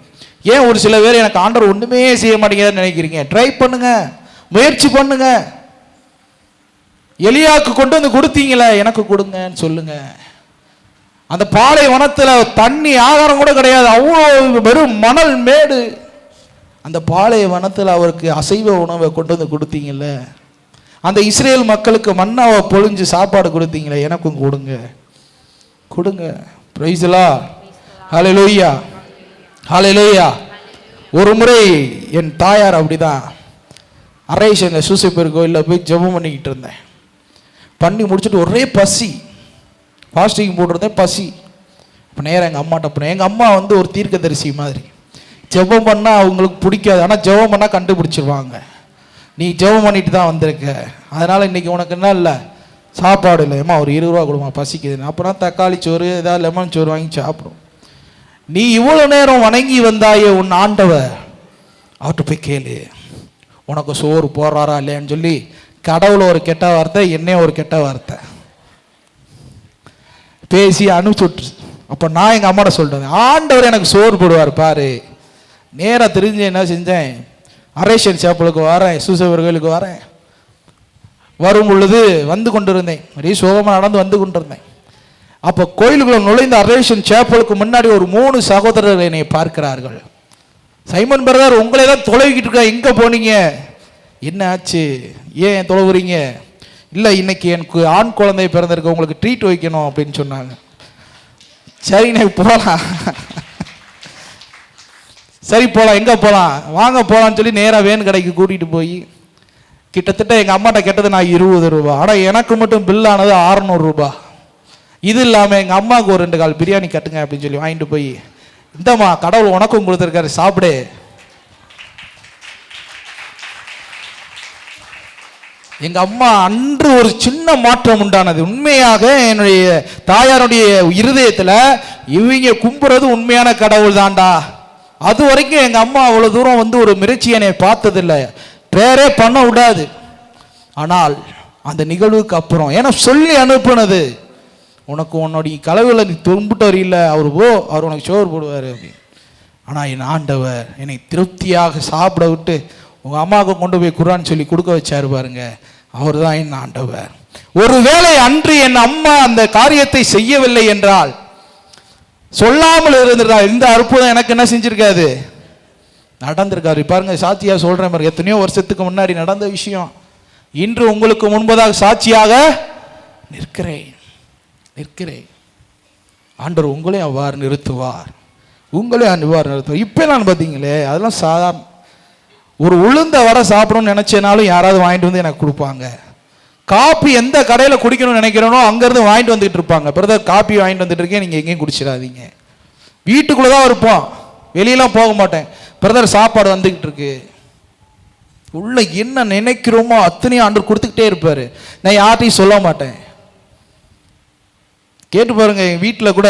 ஏன் ஒரு சில பேர் எனக்கு ஆண்டவர் ஒன்றுமே செய்ய மாட்டேங்கிறான்னு நினைக்கிறீங்க? ட்ரை பண்ணுங்க, முயற்சி பண்ணுங்க. எலியாவுக்கு கொண்டு வந்து கொடுத்தீங்களே, எனக்கு கொடுங்கன்னு சொல்லுங்க. அந்த பாலை வனத்தில் தண்ணி ஆகாரம் கூட கிடையாது, அவ்வளோ வெறும் மணல் மேடு. அந்த பாலை வனத்தில் அவருக்கு அசைவ உணவை கொண்டு வந்து கொடுத்தீங்கல்ல, அந்த இஸ்ரேல் மக்களுக்கு மன்னாவை பொழிஞ்சு சாப்பாடு கொடுத்தீங்களே, எனக்கும் கொடுங்க, கொடுங்க. பிரைஸ்லா, ஹல்லேலூயா, ஹல்லேலூயா. ஒரு முறை என் தாயார் அப்படிதான் அரேஷங்க சூசைப்பர் கோயிலில் போய் ஜெபம் பண்ணிக்கிட்டு இருந்தேன். பண்ணி முடிச்சுட்டு ஒரே பசி, ஃபாஸ்டிங் போட்டிருந்தேன், பசி. இப்போ நேரம் எங்கள் அம்மாட்ட போனேன். எங்கள் அம்மா வந்து ஒரு தீர்க்கதரிசி மாதிரி. ஜெபம் பண்ணால் அவங்களுக்கு பிடிக்காது, ஆனால் ஜெபம் பண்ணால் கண்டுபிடிச்சிருவாங்க. நீ ஜெபம் பண்ணிட்டு தான் வந்திருக்க, அதனால் இன்றைக்கி உனக்கு என்ன இல்லை, சாப்பாடு இல்லை, ஏமா ஒரு 20 ரூபா கொடுமா பசிக்குதுன்னு. அப்புறம் தக்காளி சோறு ஏதாவது லெமன் சோறு வாங்கி சாப்பிடும். நீ இவ்வளோ நேரம் வணங்கி வந்தாயே உன் ஆண்டவர், அவர்கிட்ட போய் கேளு உனக்கு சோறு போடுறாரா இல்லையான்னு சொல்லி. கடவுளை ஒரு கெட்ட வார்த்தை, என்னையும் ஒரு கெட்ட வார்த்தை பேசி அனுப்பிச்சுட்டு. அப்போ நான் எங்கள் அம்மாட்ட சொல்லிட்டேன், ஆண்டவர் எனக்கு சோறு போடுவார் பாரு. நேராக தெரிஞ்சு என்ன செஞ்சேன், அரேஷன் சேப்பலுக்கு வரேன், சூசைப்பர் கோயிலுக்கு வரேன். வரும் பொழுது வந்து கொண்டு இருந்தேன், அப்படியே சோகமாக நடந்து வந்து கொண்டு இருந்தேன். அப்போ கோயிலுக்குள்ள நுழைந்த அரேஷன் சேப்பலுக்கு முன்னாடி ஒரு 3 சகோதரர்கள் என்னை பார்க்கிறார்கள். சைமன் பிரதர் உங்களே தான் தொலைவிக்கிட்டு இருக்கா, எங்கே போனீங்க, என்ன ஆச்சு, ஏன் தொலைவுறீங்க? இல்லை இன்னைக்கு எனக்கு ஆண் குழந்தை பிறந்திருக்கு, உங்களுக்கு ட்ரீட் வைக்கணும் அப்படின்னு சொன்னாங்க. சரிண்ணே போகலாம், சரி போகலாம், எங்கே போகலாம், வாங்க போகலான்னு சொல்லி நேராக வேன் கடைக்கு கூட்டிகிட்டு போய் கிட்டத்தட்ட எங்கள் அம்மாட்ட கேட்டது நான் 20 ரூபா, ஆனால் எனக்கு மட்டும் பில் ஆனது 600 ரூபா. இது இல்லாமல் எங்கள் அம்மாவுக்கு ஒரு 2 கால் பிரியாணி கட்டுங்க அப்படின்னு சொல்லி வாங்கிட்டு போய், இந்தம்மா கடவுள் உனக்கும் கொடுத்துருக்காரு சாப்பிடு. எங்க அம்மா அன்று ஒரு சின்ன மாற்றம் உண்டானது. உண்மையாக என்னுடைய தாயாருடைய இருதயத்துல இவங்க கும்புறது உண்மையான கடவுள் தான்டா. அது வரைக்கும் எங்க அம்மா அவ்வளவு தூரம் வந்து ஒரு மிரட்சியனை பார்த்ததில்லை, பேரே பண்ண விடாது. ஆனால் அந்த நிகழ்வுக்கு அப்புறம் ஏன்னா சொல்லி அனுப்புனது, உனக்கு உன்னுடைய கலவுல நீ தும்பிட்டு வரையில அவர் அவர் உனக்கு சோறு போடுவார் அப்படின்னு. ஆனால் என் ஆண்டவர் என்னை திருப்தியாக சாப்பிட விட்டு உங்கள் அம்மாவுக்கு கொண்டு போய் குர்ஆன் சொல்லி கொடுக்க வச்சாரு பாருங்க, அவர் தான் என் ஆண்டவர். ஒருவேளை அன்று என் அம்மா அந்த காரியத்தை செய்யவில்லை என்றால், சொல்லாமல் இருந்திருந்தால் இந்த அற்புதம் எனக்கு என்ன செஞ்சிருக்காது, நடந்திருக்காரு. பாருங்க சாட்சியாக சொல்றேன் பாருங்க, எத்தனையோ வருஷத்துக்கு முன்னாடி நடந்த விஷயம் இன்று உங்களுக்கு முன்பதாக சாட்சியாக நிற்கிறேன். ஆண்டவர் உங்களே அவ்வாறு நிறுத்துவார், உங்களே அவ்வாறு நிறுத்துவார். இப்போ நான் பார்த்தீங்களே அதெல்லாம் சாதாரண. ஒரு உளுந்த வடை சாப்பிடணும்னு நினைச்சேனாலும் யாராவது வாங்கிட்டு வந்து எனக்கு கொடுப்பாங்க. காப்பி எந்த கடையில் குடிக்கணும்னு நினைக்கிறேனோ அங்கேருந்து வாங்கிட்டு வந்துட்டு இருப்பாங்க. பிரதர் காப்பி வாங்கிட்டு வந்துட்டு இருக்கேன், நீங்கள் எங்கேயும் குடிச்சிடாதீங்க. வீட்டுக்குள்ளே தான் இருப்போம், வெளியெல்லாம் போக மாட்டேன். பிரதர் சாப்பாடு வந்துக்கிட்டு இருக்கு, உள்ள என்ன நினைக்கிறோமோ அத்தனையும் ஆண்டவர் கொடுத்துக்கிட்டே இருப்பார். நான் யார்ட்டையும் சொல்ல மாட்டேன். கேட்டு பாருங்க, என் வீட்டில் கூட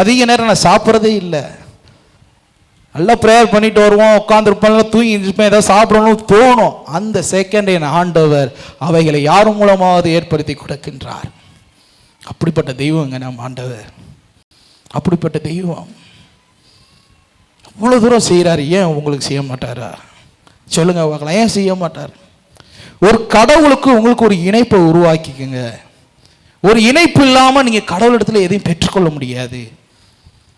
அதிக நேரம் நான் சாப்பிட்றதே இல்லை. நல்லா ப்ரேயர் பண்ணிட்டு வருவோம், உட்காந்துருப்பேன், தூங்கி இருப்பேன், ஏதாவது சாப்பிடணும்னு தோணும். அந்த செகண்ட் என் ஆண்டவர் அவைகளை யார் மூலமாவது ஏற்படுத்தி கொடுக்கின்றார். அப்படிப்பட்ட தெய்வங்க நம் ஆண்டவர், அப்படிப்பட்ட தெய்வம். அவ்வளோ தூரம் செய்கிறாரு, ஏன் உங்களுக்கு செய்ய மாட்டாரா சொல்லுங்க பார்க்கலாம், ஏன் செய்ய மாட்டார்? ஒரு கடவுளுக்கு உங்களுக்கு ஒரு இணைப்பை உருவாக்கிக்கங்க. ஒரு இணைப்பு இல்லாமல் நீங்கள் கடவுளிடத்தில் எதையும் பெற்றுக்கொள்ள முடியாது.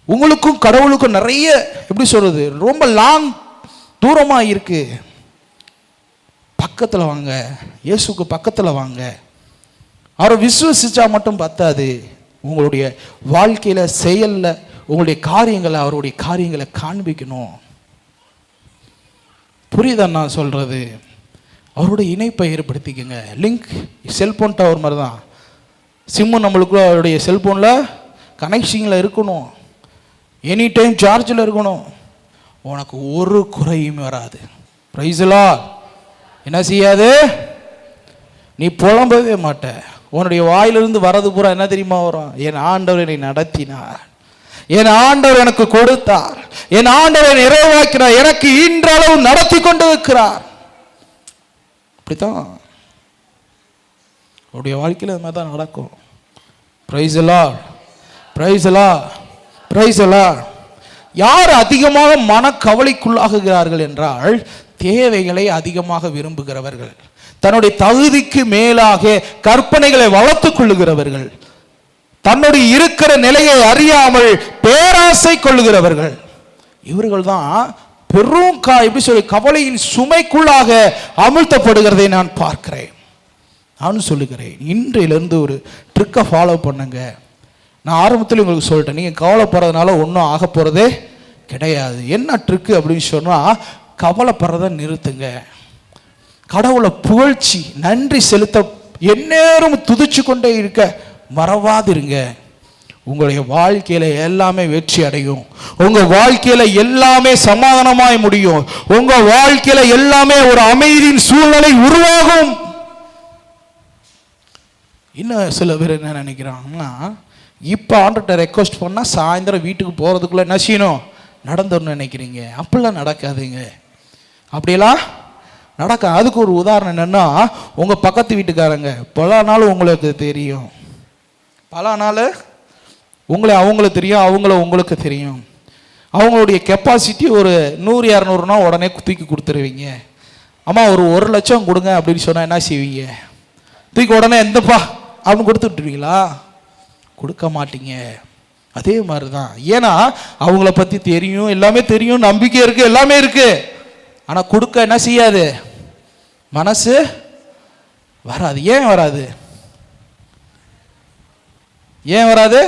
உங்களுக்கும் கடவுளுக்கும் நிறைய எப்படி சொல்றது, ரொம்ப லாங் தூரமாக இருக்கு. பக்கத்தில் வாங்க, இயேசுக்கு பக்கத்தில் வாங்க. அவரை விசுவசிச்சா மட்டும் பத்தாது, உங்களுடைய வாழ்க்கையில செயல்ல உங்களுடைய காரியங்களை, அவருடைய காரியங்களை காண்பிக்கணும். புரியுதா நான் சொல்றது? அவருடைய இணைப்பை ஏற்படுத்திக்கங்க. லிங்க் செல்போன் டவர் மாதிரி தான், சிம்மு நம்மளுக்குள்ள அவருடைய செல்போனில் கனெக்ஷனில் இருக்கணும், எனி டைம் சார்ஜில் இருக்கணும். உனக்கு ஒரு குறையும் வராது. Price the Lord. என்ன செய்யாது, நீ புலம்பவே மாட்ட. உன்னுடைய வாயிலிருந்து வரது பூரா என்ன தெரியுமா வரும், என் ஆண்டவர் என்னை நடத்தினார், என் ஆண்டவர் எனக்கு கொடுத்தார், என் ஆண்டவர் நிறைவாக்கினார், எனக்கு இன்றளவு நடத்தி கொண்டு இருக்கிறார். அப்படித்தான் அவருடைய வாழ்க்கையில் அது மாதிரி தான் நடக்கும். Praise the lord, praise the lord, praise the Lord. யார் அதிகமாக மனக்கவலைக்குள்ளாகுகிறார்கள் என்றால், தேவைகளை அதிகமாக விரும்புகிறவர்கள், தன்னுடைய தகுதிக்கு மேலாக கற்பனைகளை வளர்த்துக் கொள்ளுகிறவர்கள், தன்னுடைய இருக்கிற நிலையை அறியாமல் பேராசை கொள்ளுகிறவர்கள், இவர்கள் தான் பெரும் எப்படி சொல்லி கவலையின் சுமைக்குள்ளாக அமிழ்த்தப்படுகிறதை நான் பார்க்கிறேன். நான் சொல்லுகிறேன், இன்றையிலிருந்து ஒரு ட்ரிக்கை ஃபாலோ பண்ணுங்க. நான் ஆரம்பத்தில் உங்களுக்கு சொல்லிட்டேன், நீங்கள் கவலைப்படுறதுனால ஒன்றும் ஆக போகிறதே கிடையாது. என்ன ட்ரிக்கு அப்படின்னு சொன்னால், கவலைப்படுறதை நிறுத்துங்க. கடவுளை புகழ்ச்சி நன்றி செலுத்த எந்நேரம் துதிச்சு கொண்டே இருக்க மறவாதிருங்க. உங்களுடைய வாழ்க்கையில எல்லாமே வெற்றி அடையும். உங்க வாழ்க்கையில எல்லாமே சமாதானமாய் முடியும். உங்க வாழ்க்கையில எல்லாமே ஒரு அமைதியின் சூழ்நிலை உருவாகும். இன்னும் சில பேர் என்ன நினைக்கிறாங்கன்னா, இப்போ ஆண்டர்கிட்ட ரெக்வஸ்ட் பண்ணால் சாயந்தரம் வீட்டுக்கு போகிறதுக்குள்ளே என்ன செய்யணும், நடந்துடணும்னு நினைக்கிறீங்க. அப்படிலாம் நடக்காதுங்க. அப்படியெல்லாம் நடக்க. அதுக்கு ஒரு உதாரணம் என்னென்னா, உங்கள் பக்கத்து வீட்டுக்காரங்க பல நாள் உங்களுக்கு தெரியும், பல நாள் உங்களை அவங்களுக்கு தெரியும், அவங்கள உங்களுக்கு தெரியும். அவங்களுடைய கெப்பாசிட்டி ஒரு 100-200னா உடனே தூக்கி கொடுத்துருவீங்க. அம்மா ஒரு 1 லட்சம் கொடுங்க அப்படின்னு சொன்னால் என்ன செய்வீங்க? தூக்கி உடனே எந்தப்பா அப்படின்னு கொடுத்து விட்டுருவீங்களா? கொடுக்க மாட்டீங்க. அதே மாதிரி தான். ஏன்னா அவங்கள பற்றி தெரியும், எல்லாமே தெரியும், நம்பிக்கை இருக்குது, எல்லாமே இருக்குது. ஆனால் கொடுக்க என்ன செய்யாது, மனசு வராது. ஏன் வராது? ஏன் வராது?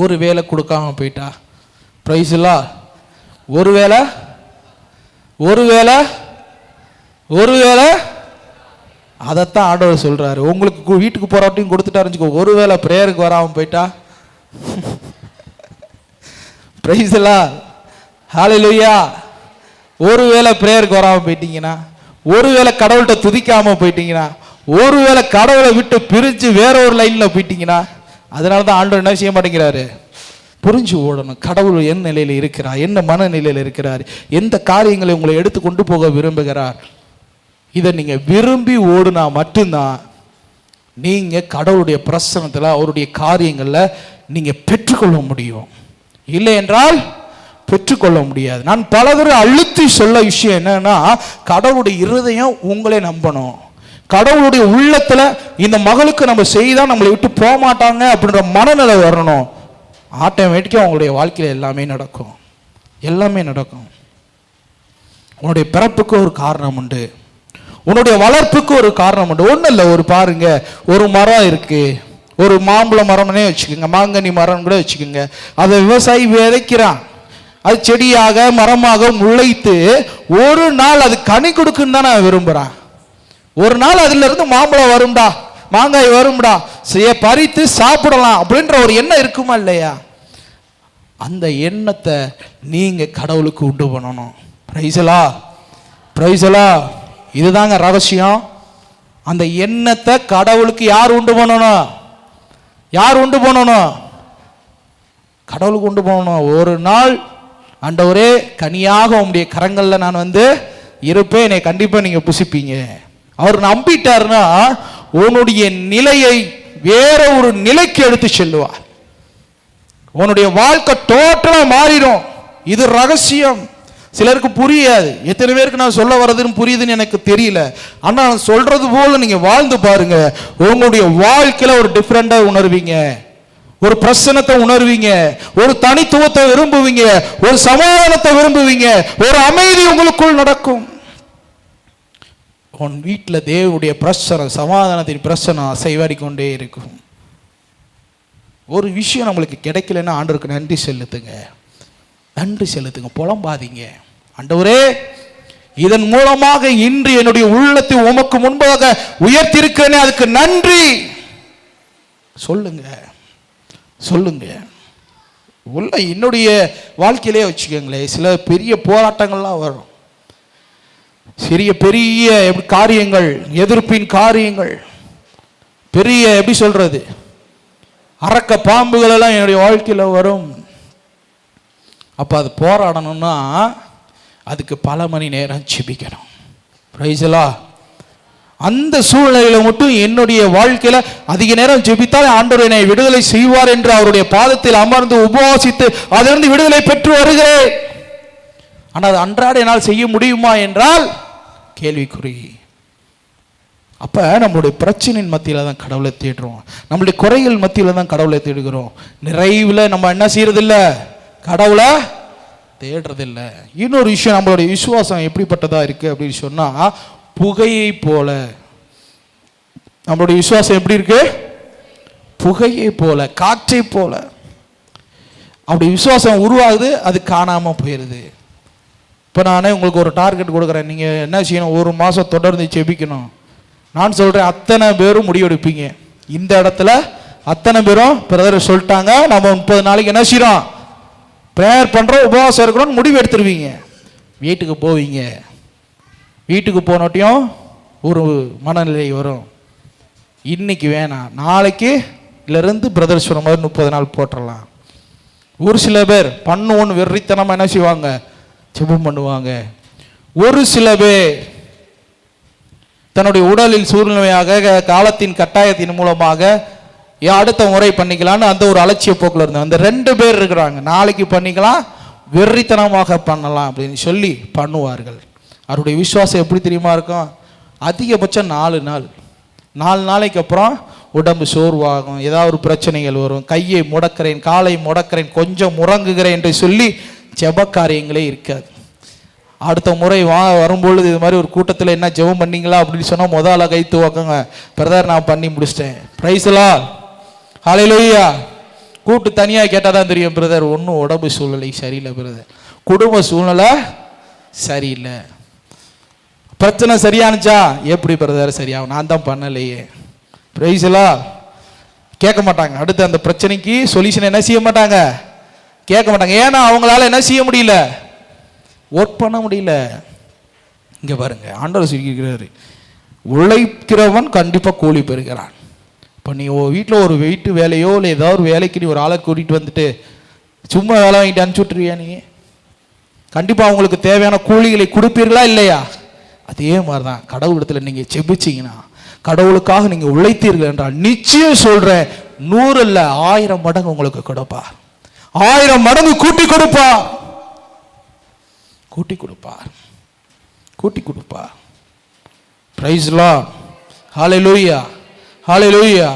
ஒரு வேலை கொடுக்காம போயிட்டா பிரைஸ்லா, ஒரு வேலை அதைத்தான் ஆண்டவர் சொல்றாரு. உங்களுக்கு வீட்டுக்கு போராட்டையும் கொடுத்துட்டாருன்னு ஒரு வேளை பிரேயருக்கு வராமல் போயிட்டா பிரைஸ்லா, ஹல்லேலூயா. ஒரு வேளை பிரேயருக்கு வராமல் போயிட்டீங்கன்னா, ஒரு வேளை கடவுள்கிட்ட துதிக்காம போயிட்டீங்கன்னா, ஒரு வேளை கடவுளை விட்டு பிரிஞ்சு வேற ஒரு லைன்ல போயிட்டீங்கன்னா, அதனால தான் ஆண்டவர் என்ன செய்ய மாட்டேங்கிறாரு, புரிஞ்சு ஓடணும். கடவுள் என்ன நிலையில் இருக்கிறார், என்ன மனநிலையில் இருக்கிறார், எந்த காரியங்களை உங்களை எடுத்து கொண்டு போக விரும்புகிறார், இதை நீங்க விரும்பி ஓடுனா மட்டும்தான் நீங்க கடவுளுடைய பிரசன்னத்தில் அவருடைய காரியங்கள்ல நீங்க பெற்றுக்கொள்ள முடியும். இல்லை என்றால் பெற்றுக்கொள்ள முடியாது. நான் பல தடவை அழுத்தி சொல்ல விஷயம் என்னன்னா, கடவுளுடைய இருதயம் உங்களை நம்பணும். கடவுளுடைய உள்ளத்துல இந்த மகளுக்கு நம்ம செய்தா நம்மளை விட்டு போக மாட்டாங்க அப்படின்ற மனநிலை வரணும். ஆட்டோமேட்டிக்கா உங்களுடைய வாழ்க்கையில எல்லாமே நடக்கும், எல்லாமே நடக்கும். உன்னுடைய பிறப்புக்கு ஒரு காரணம் உண்டு, உன்னுடைய வளர்ப்புக்கு ஒரு காரணம் உண்டு. ஒன்றும் இல்லை, ஒரு பாருங்க, ஒரு மரம் இருக்கு, ஒரு மாம்பழ மரம்னே வச்சுக்கோங்க, மாங்கனி மரம் கூட வச்சுக்கோங்க. அதை விவசாயி விதைக்கிறான், அது செடியாக மரமாக முளைத்து ஒரு நாள் அது கனி கொடுக்குன்னு தான் நான் விரும்புகிறேன். ஒரு நாள் அதுல இருந்து மாம்பழம் வரும்டா, மாங்காய் வரும்டா, பறித்து சாப்பிடலாம் அப்படின்ற ஒரு எண்ணம் இருக்குமா இல்லையா? அந்த எண்ணத்தை நீங்க கடவுளுக்கு உண்டு பண்ணணும். பிரைஸ்லா, பிரைஸ்லா. இதுதாங்க ரகசியம். அந்த எண்ணத்தை கடவுளுக்கு யார் உண்டு பண்ணணும்? யார் உண்டு பண்ணணும்? கடவுளுக்கு உண்டு பண்ணணும். ஒரு நாள் ஆண்டவரே கனியாக உங்களுடைய கரங்கள்ல நான் இருப்பேன், என்னை கண்டிப்பா நீங்க புசிப்பீங்க. அவர் நம்பிட்டாருன்னா உன்னுடைய நிலையை வேற ஒரு நிலைக்கு எடுத்து செல்லுவார். உன்னுடைய வாழ்க்கை டோட்டலா மாறிடும். இது ரகசியம். சிலருக்கு புரியாது. எத்தனை பேருக்கு நான் சொல்ல வர்றதுன்னு புரியுதுன்னு எனக்கு தெரியல. ஆனா நான் சொல்றது போல நீங்க வாழ்ந்து பாருங்க, உங்களுடைய வாழ்க்கையில ஒரு டிஃபரெண்டா உணர்வீங்க, ஒரு பிரசன்னத்தை உணர்வீங்க, ஒரு தனித்துவத்தை விரும்புவீங்க, ஒரு சமாதானத்தை விரும்புவீங்க, ஒரு அமைதி உங்களுக்குள் நடக்கும். உன் வீட்டில் தேவனுடைய பிரசனம், சமாதானத்தின் பிரசனம் அசைவாடி கொண்டே இருக்கும். ஒரு விஷயம் நம்மளுக்கு கிடைக்கலன்னா ஆண்டவருக்கு நன்றி செலுத்துங்க, நன்றி செலுத்துங்க, புலம்பாதீங்க. ஆண்டவரே, இதன் மூலமாக இன்று என்னுடைய உள்ளத்தை உமக்கு முன்பாக உயர்த்திருக்கிறேனே, அதுக்கு நன்றி சொல்லுங்க, சொல்லுங்க. உள்ள என்னுடைய வாழ்க்கையிலே வச்சுக்கோங்களேன், சில பெரிய போராட்டங்கள்லாம் வரும், சிறிய பெரிய காரியங்கள், எதிர்ப்பின் காரியங்கள், பெரிய எப்படி சொல்றது, அரக்க பாம்புகள் எல்லாம் என்னுடைய வாழ்க்கையில வரும். அப்ப அது போராடணும்னா அதுக்கு பல மணி நேரம் ஜெபிக்கணும். பிரைஸ்லா. அந்த சூழ்நிலையில மட்டும் என்னுடைய வாழ்க்கையில அதிக நேரம் ஜெபித்தால் ஆண்டவர் என்னை விடுதலை செய்வார் என்று அவருடைய பாதத்தில் அமர்ந்து உபவாசித்து அதிலிருந்து விடுதலை பெற்று வருகிறேன். ஆனால் அது அன்றாட என்னால் செய்ய முடியுமா என்றால் கேள்விக்குறி. அப்ப நம்மளுடைய பிரச்சனையின் மத்தியில தான் கடவுளை தேடுறோம், நம்மளுடைய குறைகள் மத்தியில தான் கடவுளை தேடுகிறோம். நிறைவுல நம்ம என்ன செய்யறதில்ல, கடவுளை தேடுறதில்லை. இன்னொரு விஷயம், நம்மளுடைய விசுவாசம் எப்படிப்பட்டதா இருக்கு அப்படின்னு சொன்னா, புகையை போல. நம்மளுடைய விசுவாசம் எப்படி இருக்கு? புகையை போல, காற்றை போல. அப்படி விசுவாசம் உருவாகுது, அது காணாம போயிருது. இப்போ நானே உங்களுக்கு ஒரு டார்கெட் கொடுக்குறேன், நீங்கள் என்ன செய்யணும், ஒரு மாதம் தொடர்ந்து செபிக்கணும். நான் சொல்கிறேன், அத்தனை பேரும் முடிவெடுப்பீங்க. இந்த இடத்துல அத்தனை பேரும் பிரதர் சொல்லிட்டாங்க, நம்ம 30 நாளைக்கு என்ன செய்யறோம், ப்ரேயர் பண்ணுறோம், உபவாசம் இருக்கிறோம்னு முடிவு எடுத்துருவீங்க. வீட்டுக்கு போவீங்க. வீட்டுக்கு போனோட்டையும் ஒரு மனநிலை வரும், இன்னைக்கு வேணாம், நாளைக்கு இருந்து பிரதர் சொன்ன மாதிரி 30 நாள் போட்டுடலாம். ஒரு சில பேர் பண்ணுவோன்னு வெறித்தனமாக என்ன செய்வாங்க, ஜெபம் பண்ணுவாங்க. ஒரு சில பேர் தன்னுடைய உடலில் சூழ்நிலையாக காலத்தின் கட்டாயத்தின் மூலமாக அடுத்த முறை பண்ணிக்கலான்னு அந்த ஒரு அலட்சிய போக்கில் இருந்தாங்க. அந்த 2 பேர் இருக்கிறாங்க, நாளைக்கு பண்ணிக்கலாம், வெறித்தனமாக பண்ணலாம் அப்படின்னு சொல்லி பண்ணுவார்கள். அவருடைய விசுவாசம் எப்படி தெரியுமா இருக்கும், அதிகபட்சம் 4 நாள். 4 நாளைக்கு அப்புறம் உடம்பு சோர்வாகும், ஏதாவது ஒரு பிரச்சனைகள் வரும், கையை முடக்கிறேன், காலை முடக்கிறேன், கொஞ்சம் முறங்குகிறேன் என்று சொல்லி ஜெப காரியங்களே இருக்காது. அடுத்த முறை வரும்பொழுது இது மாதிரி ஒரு கூட்டத்தில் என்ன ஜெபம் பண்ணீங்களா அப்படின்னு சொன்னால் முதல்ல கை துவக்கங்க, பிரதர் நான் பண்ணி முடிச்சிட்டேன், பிரைஸ்லா ஹல்லேலூயா. கூட்டு தனியாக கேட்டால் தான் தெரியும், பிரதர் ஒன்றும் உடம்பு சூழ்நிலை சரியில்லை, பிரதர் குடும்ப சூழ்நிலை சரியில்லை. பிரச்சனை சரியானுச்சா, எப்படி பிரதர் சரியாகும், நான் தான் பண்ணலையே, பிரைஸ்லா. கேட்க மாட்டாங்க. அடுத்து அந்த பிரச்சனைக்கு சொல்யூஷன் என்ன செய்ய மாட்டாங்க, கேட்க மாட்டாங்க. ஏன்னா அவங்களால என்ன செய்ய முடியல, ஒர்க் பண்ண முடியல. இங்க பாருங்க, ஆண்டவர் சொல்லியிருக்கிறாரு, உழைக்கிறவன் கண்டிப்பா கூலி பெறுகிறான். இப்போ நீ வீட்டில் ஒரு வீட்டு வேலையோ இல்லை ஏதாவது ஒரு வேலைக்கு நீ ஒரு ஆளை கூட்டிகிட்டு வந்துட்டு சும்மா வேலை வாங்கிட்டு அனுப்பிச்சி விட்டுருவியா, நீ கண்டிப்பாக அவங்களுக்கு தேவையான கூலிகளை கொடுப்பீர்களா இல்லையா? அதே மாதிரி தான் கடவுளிடத்தில் நீங்கள் செபிச்சிங்கன்னா, கடவுளுக்காக நீங்கள் உழைத்தீர்கள் என்றால் நிச்சயம் சொல்கிறேன், 100 இல்லை 1000 மடங்கு உங்களுக்கு கொடுப்பார். 1000 மடங்கு கூட்டி கொடுப்பார், கூட்டி கொடுப்பார், கூட்டி கொடுப்பார். பிரைஸ் லார்ட், ஹல்லேலூயா, ஹல்லேலூயா.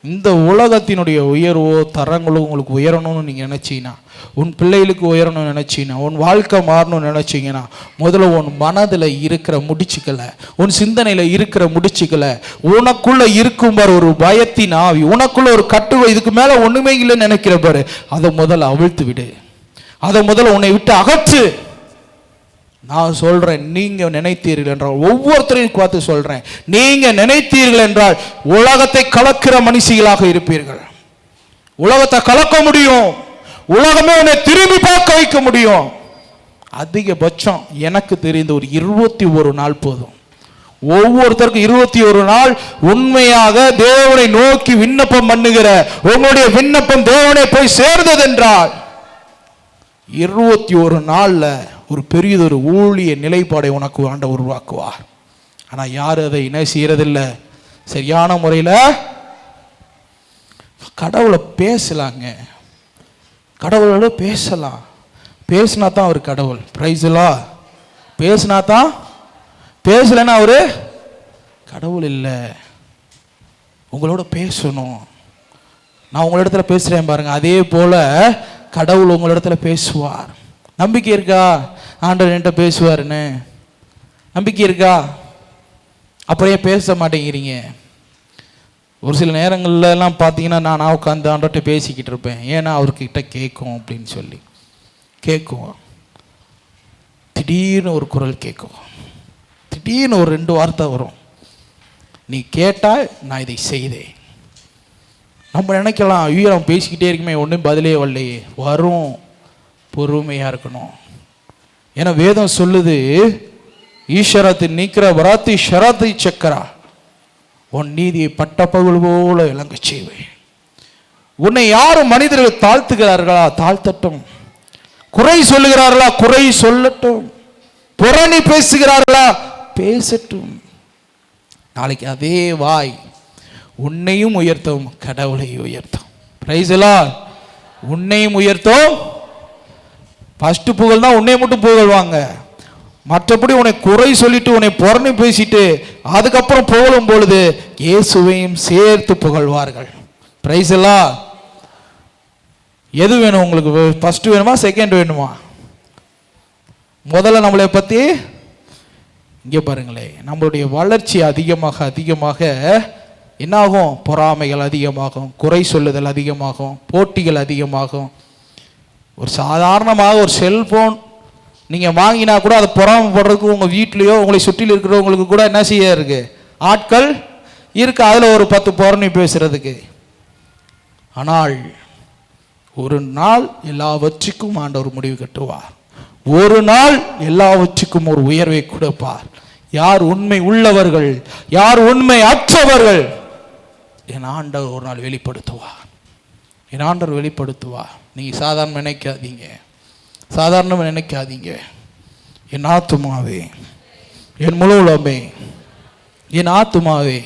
இந்த உலகத்தினுடைய உயர்வோ தரங்களோ உங்களுக்கு உயரணும்னு நீங்கள் நினச்சிங்கன்னா, உன் பிள்ளைகளுக்கு உயரணும்னு நினச்சிங்கன்னா, உன் வாழ்க்கை மாறணும்னு நினச்சிங்கன்னா, முதல்ல உன் மனதில் இருக்கிற முடிச்சுக்களை, உன் சிந்தனையில் இருக்கிற முடிச்சுக்களை, உனக்குள்ள இருக்கும் பாரு ஒரு பயத்தின் ஆவி, உனக்குள்ள ஒரு கட்டுவை, இதுக்கு மேலே ஒன்றுமே இல்லைன்னு நினைக்கிற பாரு, அதை முதல்ல அவிழ்த்து விடு, அதை முதல்ல உன்னை விட்டு அகற்று. நான் சொல்றேன், நீங்க நினைத்தீர்கள் என்றால், ஒவ்வொருத்தரையும் பார்த்து சொல்றேன், நீங்க நினைத்தீர்கள் என்றால் உலகத்தை கலக்கிற மனுஷிகளாக இருப்பீர்கள். உலகத்தை கலக்க முடியும், உலகமே உன்னை திரும்பி பார்க்க வைக்க முடியும். அதிகபட்சம் எனக்கு தெரிந்த ஒரு 21 நாள் போதும். ஒவ்வொருத்தருக்கும் 21 நாள் உண்மையாக தேவனை நோக்கி விண்ணப்பம் பண்ணுகிற உங்களுடைய விண்ணப்பம் தேவனை போய் சேர்ந்தது என்றால் 21 நாள்ல ஒரு பெரியதொரு ஊழிய நிலைப்பாடை உனக்கு ஆண்டவர் உருவாக்குவார். ஆனால் யாரும் அதை என்ன செய்யறதில்லை, சரியான முறையில் கடவுளை பேசலாங்க, கடவுளோட பேசலாம், பேசினா தான் அவர் கடவுள். பிரைஸ்லா, பேசினா தான், பேசலைன்னா அவர் கடவுள் இல்லை. உங்களோட பேசணும். நான் உங்களிடத்துல பேசுகிறேன் பாருங்க, அதே போல் கடவுள் உங்களிடத்துல பேசுவார். நம்பிக்கை இருக்கா ஆண்டவர் என்கிட்ட பேசுவாருன்னு? நம்பிக்கை இருக்கா? அப்புறம் ஏன் பேச மாட்டேங்கிறீங்க? ஒரு சில நேரங்கள்லாம் பார்த்தீங்கன்னா நான் உட்காந்து ஆண்டவர்கிட்ட பேசிக்கிட்டு இருப்பேன், ஏன்னா அவர்கிட்ட கேட்கும் அப்படின்னு சொல்லி கேட்கும். திடீர்னு ஒரு குரல் கேட்கும், திடீர்னு ஒரு 2 வார்த்தை வரும், நீ கேட்டால் நான் இதை செய்தேன். நம்ம நினைக்கலாம், ஐயோ நம்ம பேசிக்கிட்டே இருக்குமே ஒன்றும் பதிலே வரலையே. வரும், பொறுமையாக இருக்கணும். ஏன்னா வேதம் சொல்லுது, ஈஸ்வரத்தை நீக்கிற வராத்தி ஷராத்தை சக்கரா, உன் நீதியை பட்டப்பகல் போல விளங்க செய்வேன். உன்னை யாரும் மனிதர்கள் தாழ்த்துகிறார்களா, தாழ்த்தட்டும். குறை சொல்லுகிறார்களா, குறை சொல்லட்டும். புரணி பேசுகிறார்களா, பேசட்டும். நாளைக்கு அதே வாய் உன்னையும் உயர்த்தும், கடவுளை உயர்த்தும். Price the Lord. உன்னையும் உயர்த்தும். ஃபர்ஸ்ட் புகழ் தான் உன்னை மட்டும் புகழ்வாங்க, மற்றபடி உன்னை குறை சொல்லிட்டு உன்னை புறணி பேசிட்டு அதுக்கப்புறம் புகழும் பொழுது இயேசுவையும் சேர்த்து புகழ்வார்கள். Price the Lord. எது வேணும் உங்களுக்கு? ஃபர்ஸ்ட் வேணுமா, செகண்ட் வேணுமா? முதல்ல நம்மளை பற்றி இங்கே பாருங்களேன், நம்மளுடைய வளர்ச்சி அதிகமாக அதிகமாக என்னாகும்? பொறாமைகள் அதிகமாகும், குறை சொல்லுதல் அதிகமாகும், போட்டிகள் அதிகமாகும். ஒரு சாதாரணமாக ஒரு செல்போன் நீங்கள் வாங்கினா கூட அதை பொறாமப்படுறதுக்கு உங்கள் வீட்லேயோ உங்களை சுற்றில் இருக்கிறவங்களுக்கு கூட என்ன செய்ய இருக்கு, ஆட்கள் இருக்கு, அதில் ஒரு 10 புறணி பேசுறதுக்கு. ஆனால் ஒரு நாள் எல்லாவற்றுக்கும் ஆண்டவர் முடிவு கட்டுவார். ஒரு நாள் எல்லாவற்றுக்கும் ஒரு உயர்வை கொடுப்பார். யார் உண்மை உள்ளவர்கள், யார் உண்மை அற்றவர்கள், என் ஆண்டவர் ஒரு நாள் வெளிப்படுத்துவார். என் ஆண்டவர் வெளிப்படுத்துவார். நீங்கள் சாதாரண நினைக்காதீங்க, சாதாரணமாக நினைக்காதீங்க. என் ஆத்துமாவே, என் முழு உலகமே, என் ஆத்துமாவே,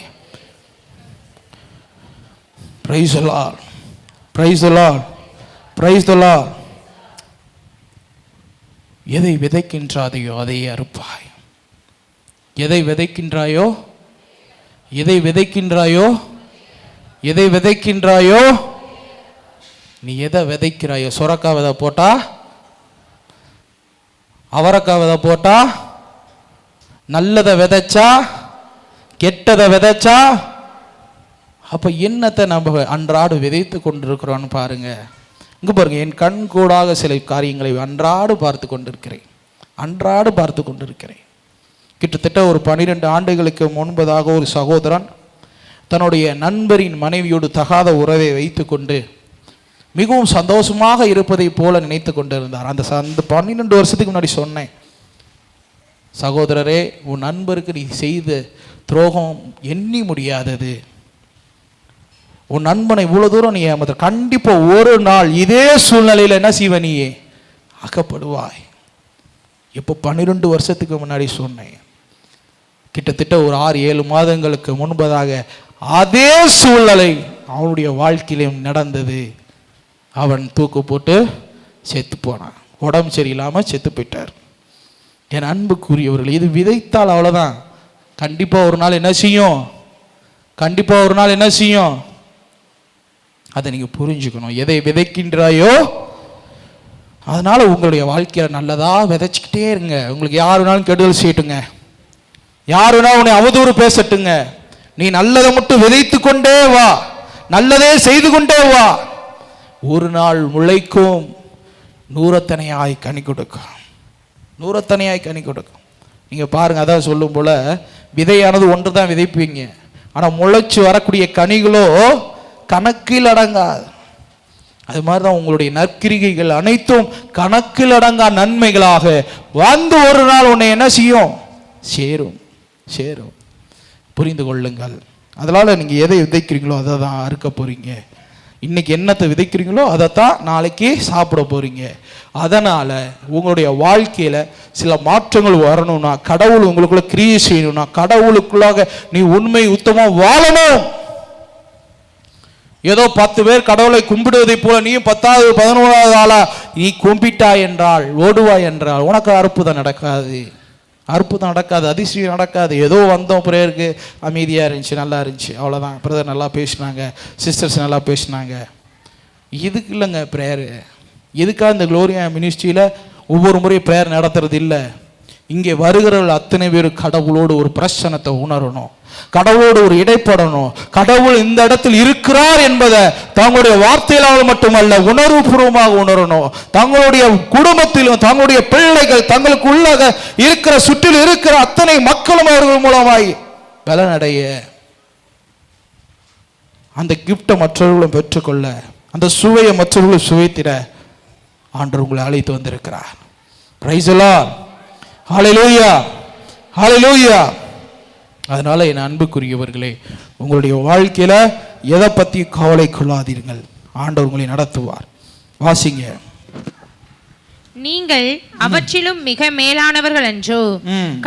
price the lord, praise the lord, praise the Lord. எதை விதைக்கின்றாதையோ அதையே அறுப்பாய். எதை விதைக்கின்றாயோ, எதை விதைக்கின்றாயோ, எதை விதைக்கின்றாயோ, நீ எதை விதைக்கிறாயோ, சொரக்காய் விதை போட்டா, அவரைக்காய் விதை போட்டா, நல்லதை விதைச்சா, கெட்டதை விதைச்சா, அப்ப என்னத்தை நம்ம அன்றாடு விதைத்து கொண்டிருக்கிறோன்னு பாருங்க. இங்க பாருங்க, என் கண் கூடாக சில காரியங்களை அன்றாடு பார்த்து கொண்டிருக்கிறேன், அன்றாடு பார்த்து கொண்டிருக்கிறேன். கிட்டத்தட்ட ஒரு 12 ஆண்டுகளுக்கு முன்பதாக ஒரு சகோதரன் தன்னுடைய நண்பரின் மனைவியோடு தகாத உறவை வைத்து கொண்டு மிகவும் சந்தோஷமாக இருப்பதை போல நினைத்து கொண்டிருந்தார். அந்த 12 வருஷத்துக்கு முன்னாடி சொன்னேன், சகோதரரே, உன் நண்பருக்கு நீ செய்த துரோகம் எண்ணி முடியாதது. உன் நண்பனை இவ்வளவு தூரம் நீ ஏமாத்த, கண்டிப்பா ஒரு நாள் இதே சூழ்நிலையில் என்ன செய்வ, நீயே அகப்படுவாய். இப்போ 12 வருஷத்துக்கு முன்னாடி சொன்னேன். கிட்டத்தட்ட ஒரு 6-7 மாதங்களுக்கு முன்பதாக அதே சூழ்நிலை அவனுடைய வாழ்க்கையிலும் நடந்தது. அவன் தூக்கு போட்டு செத்து போனான், உடம்பு சரியில்லாமல் செத்து போயிட்டார். என் அன்புக்குரியவர்கள், இது விதைத்தால் அவ்வளோதான். கண்டிப்பாக ஒரு நாள் என்ன செய்யும், கண்டிப்பாக ஒரு நாள் என்ன செய்யும், அதை நீங்கள் புரிஞ்சுக்கணும். எதை விதைக்கின்றாயோ அதனால உங்களுடைய வாழ்க்கையில் நல்லதா விதைச்சிக்கிட்டே இருங்க. உங்களுக்கு யார் வேணாலும் கெடுதல் செய்யட்டுங்க, யார் வேணாலும் உன்னை அவதூறு பேசட்டுங்க, நீ நல்லதை மட்டும் விதைத்து கொண்டே வா, நல்லதே செய்து கொண்டே வா. ஒரு நாள் முளைக்கும், நூறத்தனையாய் கனி கொடுக்கும், நூறத்தனையாய் கனி கொடுக்கும். நீங்கள் பாருங்கள், அதான் சொல்லும் போல் விதையானது ஒன்று தான் விதைப்பீங்க, ஆனால் முளைச்சி வரக்கூடிய கனிகளோ கணக்கில் அடங்காது. அது மாதிரி தான் உங்களுடைய நற்கிரிகைகள் அனைத்தும் கணக்கில் அடங்கா நன்மைகளாக வந்து ஒரு நாள் உன்னை என்ன செய்யும், சேரும், சேரும். புரிந்து கொள்ளுங்கள். அதனால் நீங்கள் எதை விதைக்கிறீங்களோ அதை தான் அறுக்க போகிறீங்க. இன்னைக்கு என்னத்தை விதைக்கிறீங்களோ அதைத்தான் நாளைக்கு சாப்பிட போறீங்க. அதனால உங்களுடைய வாழ்க்கையில சில மாற்றங்கள் வரணும்னா, கடவுள் உங்களுக்குள்ள கிரியை செய்யணும்னா, கடவுளுக்குள்ளாக நீ உண்மை உத்தமா வாழணும். ஏதோ 10 பேர் கடவுளை கும்பிடுவதை போல நீயும் 10வது 11வது ஆளா நீ கும்பிட்டாய் என்றால், ஓடுவாய் என்றால், உனக்கு அற்புதம் நடக்காது, அற்புதம் நடக்காது, அதிசயம் நடக்காது. ஏதோ வந்தோம், பிரேயருக்கு அமைதியாக இருந்துச்சு, நல்லா இருந்துச்சு, அவ்வளோதான். பிரதர் நல்லா பேசினாங்க, சிஸ்டர்ஸ் நல்லா பேசினாங்க. இதுக்கு இல்லைங்க ப்ரேயரு. எதுக்காக இந்த குளோரியா மினிஸ்ட்ரியில் ஒவ்வொரு முறையும் ப்ரேயர் நடத்துறது இல்லை. இங்கே வருகிறவர்கள் அத்தனை பேர் கடவுளோடு ஒரு பிரச்சனத்தை உணரணும், கடவுளோடு ஒரு இடைப்படணும். கடவுள் இந்த இடத்தில் இருக்கிறார் என்பதை தங்களுடைய வார்த்தையிலாவது மட்டுமல்ல, உணர்வுபூர்வமாக உணரணும். தங்களுடைய குடும்பத்திலும் தங்களுடைய பிள்ளைகள், தங்களுக்கு உள்ளாக இருக்கிற சுற்றில் இருக்கிற அத்தனை மக்களும் அவர்கள் மூலமாய் பலனடைய, அந்த கிஃப்டை மற்றவர்களும் பெற்றுக்கொள்ள, அந்த சுவையை மற்றவர்களும் சுவைத்திட ஆண்டவர் உங்களை அழைத்து வந்திருக்கிறார். பிரைஸ் தி லார்ட், ஹல்லேலூயா, ஹல்லேலூயா. அதனால என் அன்புக்குரியவர்களே, உங்களுடைய வாழ்க்கையில எதை பத்தி கவலை கொள்ளாதீர்கள், ஆண்டவர் உங்களை நடத்துவார். வாசிங்க. நீங்கள் அவற்றிலும் மிக மேலானவர்கள் அன்றோ?